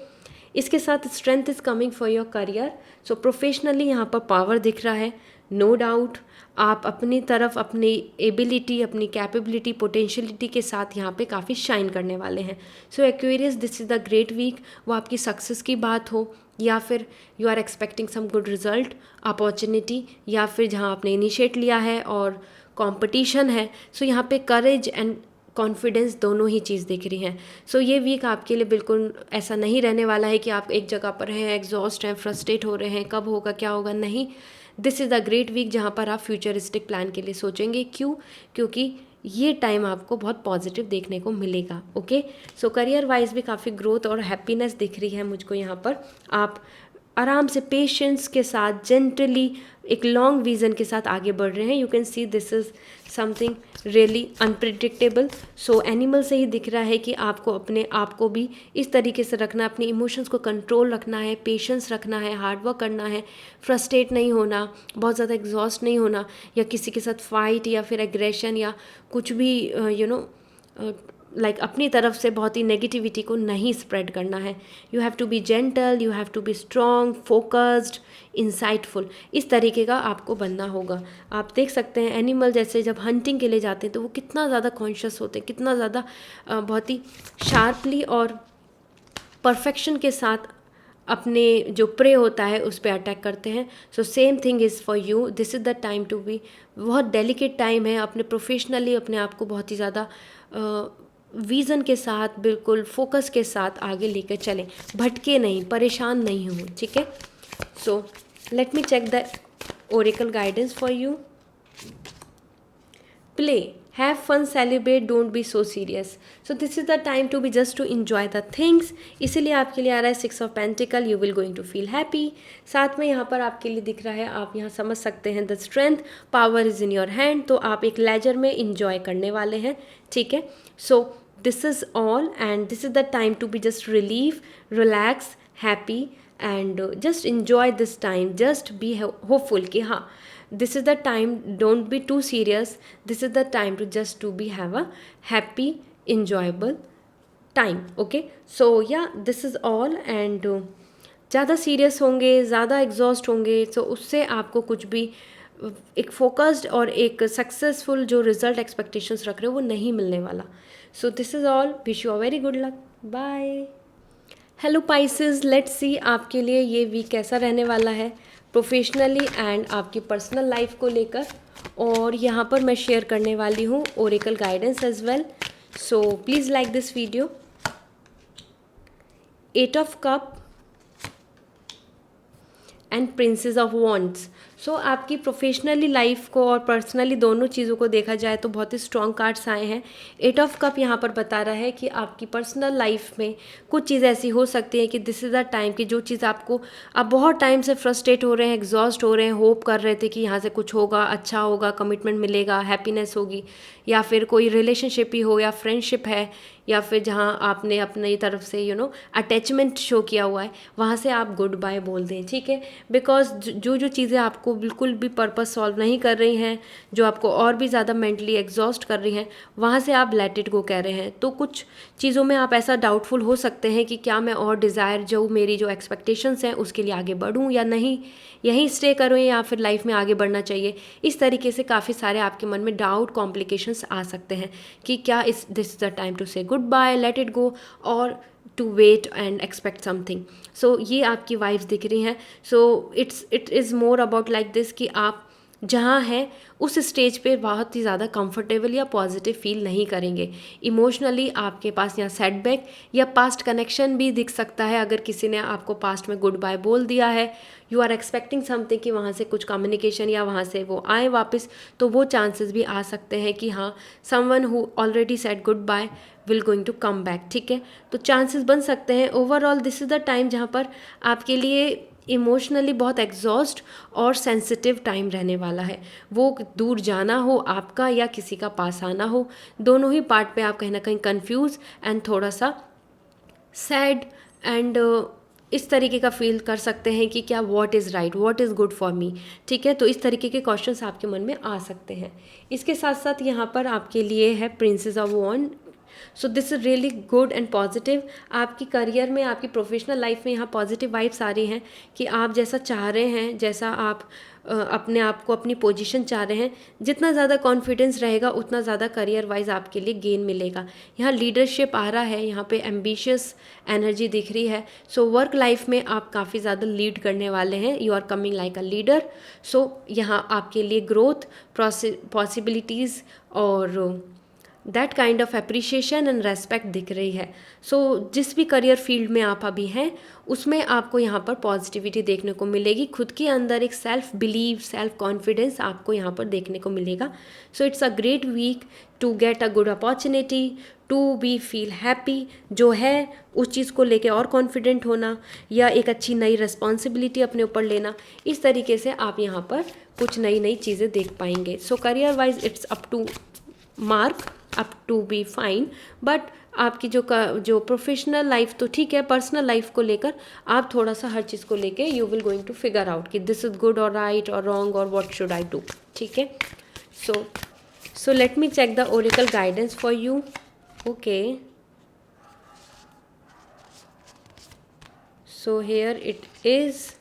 इसके साथ strength is coming for your career. So professionally यहाँ पर पावर दिख रहा है, नो डाउट। आप अपनी तरफ अपनी एबिलिटी, अपनी कैपेबिलिटी, पोटेंशियलिटी के साथ यहाँ पे काफ़ी शाइन करने वाले हैं। So Aquarius, this is the great week. वो आपकी सक्सेस की बात हो या फिर you are expecting some good result, opportunity, या फिर जहाँ आपने इनिशिएट लिया है और कंपटीशन है। सो यहाँ पे करेज एंड कॉन्फिडेंस दोनों ही चीज़ दिख रही हैं। सो ये वीक आपके लिए बिल्कुल ऐसा नहीं रहने वाला है कि आप एक जगह पर हैं, एग्जॉस्ट हैं, फ्रस्ट्रेट हो रहे हैं, कब होगा क्या होगा, नहीं। This is the great week जहाँ पर आप फ्यूचरिस्टिक प्लान के लिए सोचेंगे। क्यों? क्योंकि ये टाइम आपको बहुत पॉजिटिव देखने को मिलेगा, ओके। सो करियर वाइज भी काफ़ी ग्रोथ और हैप्पीनेस दिख रही है मुझको यहाँ पर। आप आराम से पेशेंस के साथ जेंटली एक लॉन्ग विजन के साथ आगे बढ़ रहे हैं। You can see this is something really unpredictable. So animal से ही दिख रहा है कि आपको अपने आप को भी इस तरीके से रखना है, अपने इमोशंस को कंट्रोल रखना है, पेशेंस रखना है, हार्डवर्क करना है, फ्रस्ट्रेट नहीं होना, बहुत ज़्यादा एग्जॉस्ट नहीं होना या किसी के साथ फाइट या फिर एग्रेशन या कुछ भी अपनी तरफ से बहुत ही नेगेटिविटी को नहीं स्प्रेड करना है. You have to be gentle, you have to be strong, focused, insightful, इस तरीके का आपको बनना होगा. आप देख सकते हैं एनिमल जैसे जब हंटिंग के लिए जाते हैं तो वो कितना ज़्यादा कॉन्शियस होते हैं, कितना ज़्यादा बहुत ही शार्पली और परफेक्शन के साथ अपने जो प्रे होता है उस पर अटैक करते हैं. So same thing is for you. This is the time to be, बहुत डेलिकेट टाइम है. अपने प्रोफेशनली अपने आप को बहुत ही ज़्यादा विज़न के साथ, बिल्कुल फोकस के साथ आगे लेकर चलें, भटके नहीं, परेशान नहीं हो. ठीक है. So let me check the oracle guidance for you. Play, have fun, celebrate, don't be so serious. So this is the time to be just to enjoy the things. इसीलिए आपके लिए आ रहा है 6 of Pentacle, you will going to feel happy. साथ में यहाँ पर आपके लिए दिख रहा है, आप यहाँ समझ सकते हैं the strength, power is in your hand. तो आप एक लेजर में enjoy करने वाले हैं. ठीक है. So this is all and this is the time to be just relieve, relax, happy and just enjoy this time. Just be hopeful कि हाँ, this is the time, don't be too serious, this is the time to just to be have a happy enjoyable time. Okay, so yeah, this is all and ज़्यादा serious होंगे, ज़्यादा exhaust होंगे तो उससे आपको कुछ भी एक फोकस्ड और एक सक्सेसफुल जो रिजल्ट एक्सपेक्टेशंस रख रहे हो वो नहीं मिलने वाला. So this is all. Wish you a very good luck. Bye. Hello Pisces, let's see आपके लिए ये वीक कैसा रहने वाला है प्रोफेशनली एंड आपकी पर्सनल लाइफ को लेकर. और यहाँ पर मैं शेयर करने वाली हूँ oracle guidance as well. So please like this video. 8 of Cup and princess of wands. So आपकी प्रोफेशनली लाइफ को और पर्सनली दोनों चीज़ों को देखा जाए तो बहुत ही स्ट्रॉन्ग कार्ड्स आए हैं. 8 of Cup यहाँ पर बता रहा है कि आपकी पर्सनल लाइफ में कुछ चीज़ ऐसी हो सकती है कि दिस इज़ द टाइम कि जो चीज़ आपको आप बहुत टाइम से फ्रस्ट्रेट हो रहे हैं, एग्जॉस्ट हो रहे हैं, होप कर रहे थे कि यहाँ से कुछ होगा, अच्छा होगा, कमिटमेंट मिलेगा, हैप्पीनेस होगी, या फिर कोई रिलेशनशिप ही हो या फ्रेंडशिप है, या फिर जहाँ आपने अपनी तरफ से अटैचमेंट शो किया हुआ है, वहाँ से आप गुड बाय बोल दें. ठीक है. बिकॉज जो चीज़ें आपको बिल्कुल भी पर्पस सॉल्व नहीं कर रही हैं, जो आपको और भी ज़्यादा मेंटली एग्जॉस्ट कर रही हैं, वहाँ से आप लेट इट गो कह रहे हैं. तो कुछ चीज़ों में आप ऐसा डाउटफुल हो सकते हैं कि क्या मैं और डिज़ायर जो मेरी जो एक्सपेक्टेशंस हैं उसके लिए आगे बढ़ूँ या नहीं, यहीं स्टे करूँ या फिर लाइफ में आगे बढ़ना चाहिए. इस तरीके से काफ़ी सारे आपके मन में डाउट, कॉम्प्लिकेशंस आ सकते हैं कि क्या this is the time to say good bye, let it go, और to wait and expect something. सो ये आपकी वाइब्स दिख रही हैं. So it is more about like this कि आप जहाँ हैं उस स्टेज पे बहुत ही ज़्यादा कंफर्टेबल या पॉजिटिव फील नहीं करेंगे. इमोशनली आपके पास यहाँ सेटबैक या पास्ट कनेक्शन भी दिख सकता है. अगर किसी ने आपको पास्ट में गुड बाय बोल दिया है, यू आर एक्सपेक्टिंग समथिंग कि वहाँ से कुछ कम्युनिकेशन या वहाँ से वो आए वापस, तो वो चांसेस भी आ सकते हैं कि हाँ, someone who already said good bye will going to come back. ठीक है. तो चांसेस बन सकते हैं. Overall this is the time जहाँ पर आपके लिए इमोशनली बहुत एग्जॉस्ट और सेंसिटिव टाइम रहने वाला है. वो दूर जाना हो आपका या किसी का पास आना हो, दोनों ही पार्ट पे आप कहीं ना कहीं कंफ्यूज एंड थोड़ा सा सैड एंड इस तरीके का फील कर सकते हैं कि क्या what is right, what is good for me. ठीक है. तो इस तरीके के क्वेश्चंस आपके मन में आ सकते हैं. इसके साथ साथ यहाँ पर आपके लिए है princess of wands. So this is really good and positive. आपकी करियर में, आपकी प्रोफेशनल लाइफ में यहाँ पॉजिटिव वाइब्स आ रही हैं कि आप जैसा चाह रहे हैं, जैसा आप अपने आप को अपनी पोजीशन चाह रहे हैं, जितना ज़्यादा कॉन्फिडेंस रहेगा उतना ज़्यादा करियर वाइज आपके लिए गेन मिलेगा. यहाँ लीडरशिप आ रहा है, यहाँ पे एम्बिशियस एनर्जी दिख रही है. सो वर्क लाइफ में आप काफ़ी ज़्यादा लीड करने वाले हैं. You are coming like a leader. So यहाँ आपके लिए ग्रोथ, पॉसिबिलिटीज़ और that kind of appreciation and respect दिख रही है. सो जिस भी करियर फील्ड में आप अभी हैं उसमें आपको यहाँ पर पॉजिटिविटी देखने को मिलेगी. खुद के अंदर एक सेल्फ बिलीव, सेल्फ कॉन्फिडेंस आपको यहाँ पर देखने को मिलेगा. So it's a great week to get a good opportunity, to be feel happy. जो है उस चीज़ को लेके और कॉन्फिडेंट होना या एक अच्छी नई रिस्पॉन्सिबिलिटी अपने ऊपर लेना, इस तरीके से आप यहाँ पर कुछ नई चीज़ें देख पाएंगे. So career wise it's up to mark, up to be fine. But आपकी जो प्रोफेशनल लाइफ तो ठीक है, पर्सनल लाइफ को लेकर आप थोड़ा सा हर चीज़ को लेके you will going to figure out कि दिस इज़ गुड और राइट और रॉन्ग और व्हाट शुड आई डू. ठीक है. So let me check the oracle guidance for you. Okay, so here it is.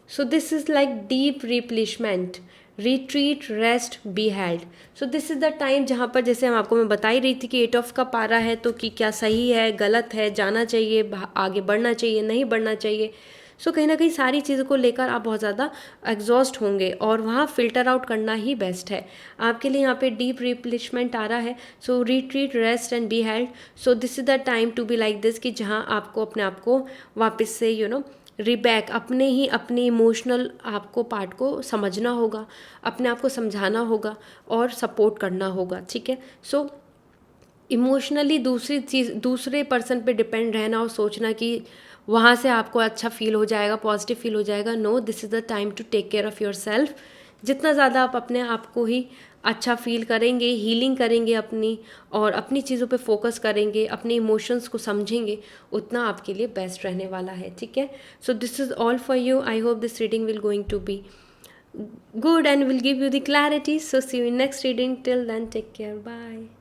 So this is like deep replenishment, retreat, rest, be held. So this is the time जहाँ पर, जैसे हम आपको मैं बता ही रही थी कि 8 ऑफ कप आ रहा है, तो कि क्या सही है, गलत है, जाना चाहिए, आगे बढ़ना चाहिए, नहीं बढ़ना चाहिए. सो कहीं ना कहीं सारी चीज़ों को लेकर आप बहुत ज़्यादा एग्जॉस्ट होंगे और वहाँ फ़िल्टर आउट करना ही बेस्ट है आपके लिए. यहाँ पे डीप रिप्लेसमेंट आ रहा है. So retreat, rest and be held. So this is the time to be like this, कि जहाँ आपको अपने आप को वापस से रिबैक, अपने ही अपने इमोशनल आपको पार्ट को समझना होगा, अपने आप को समझाना होगा और सपोर्ट करना होगा. ठीक है. सो इमोशनली दूसरी चीज़, दूसरे पर्सन पे डिपेंड रहना और सोचना कि वहाँ से आपको अच्छा फील हो जाएगा, पॉजिटिव फील हो जाएगा, no, this is the time to take care of your self. जितना ज़्यादा आप अपने आप को ही अच्छा फील करेंगे, हीलिंग करेंगे अपनी, और अपनी चीज़ों पे फोकस करेंगे, अपने इमोशंस को समझेंगे, उतना आपके लिए बेस्ट रहने वाला है. ठीक है. So this is all for you. I hope this reading will going to be good and will give you the clarity. So see you in next reading. Till then, take care. Bye.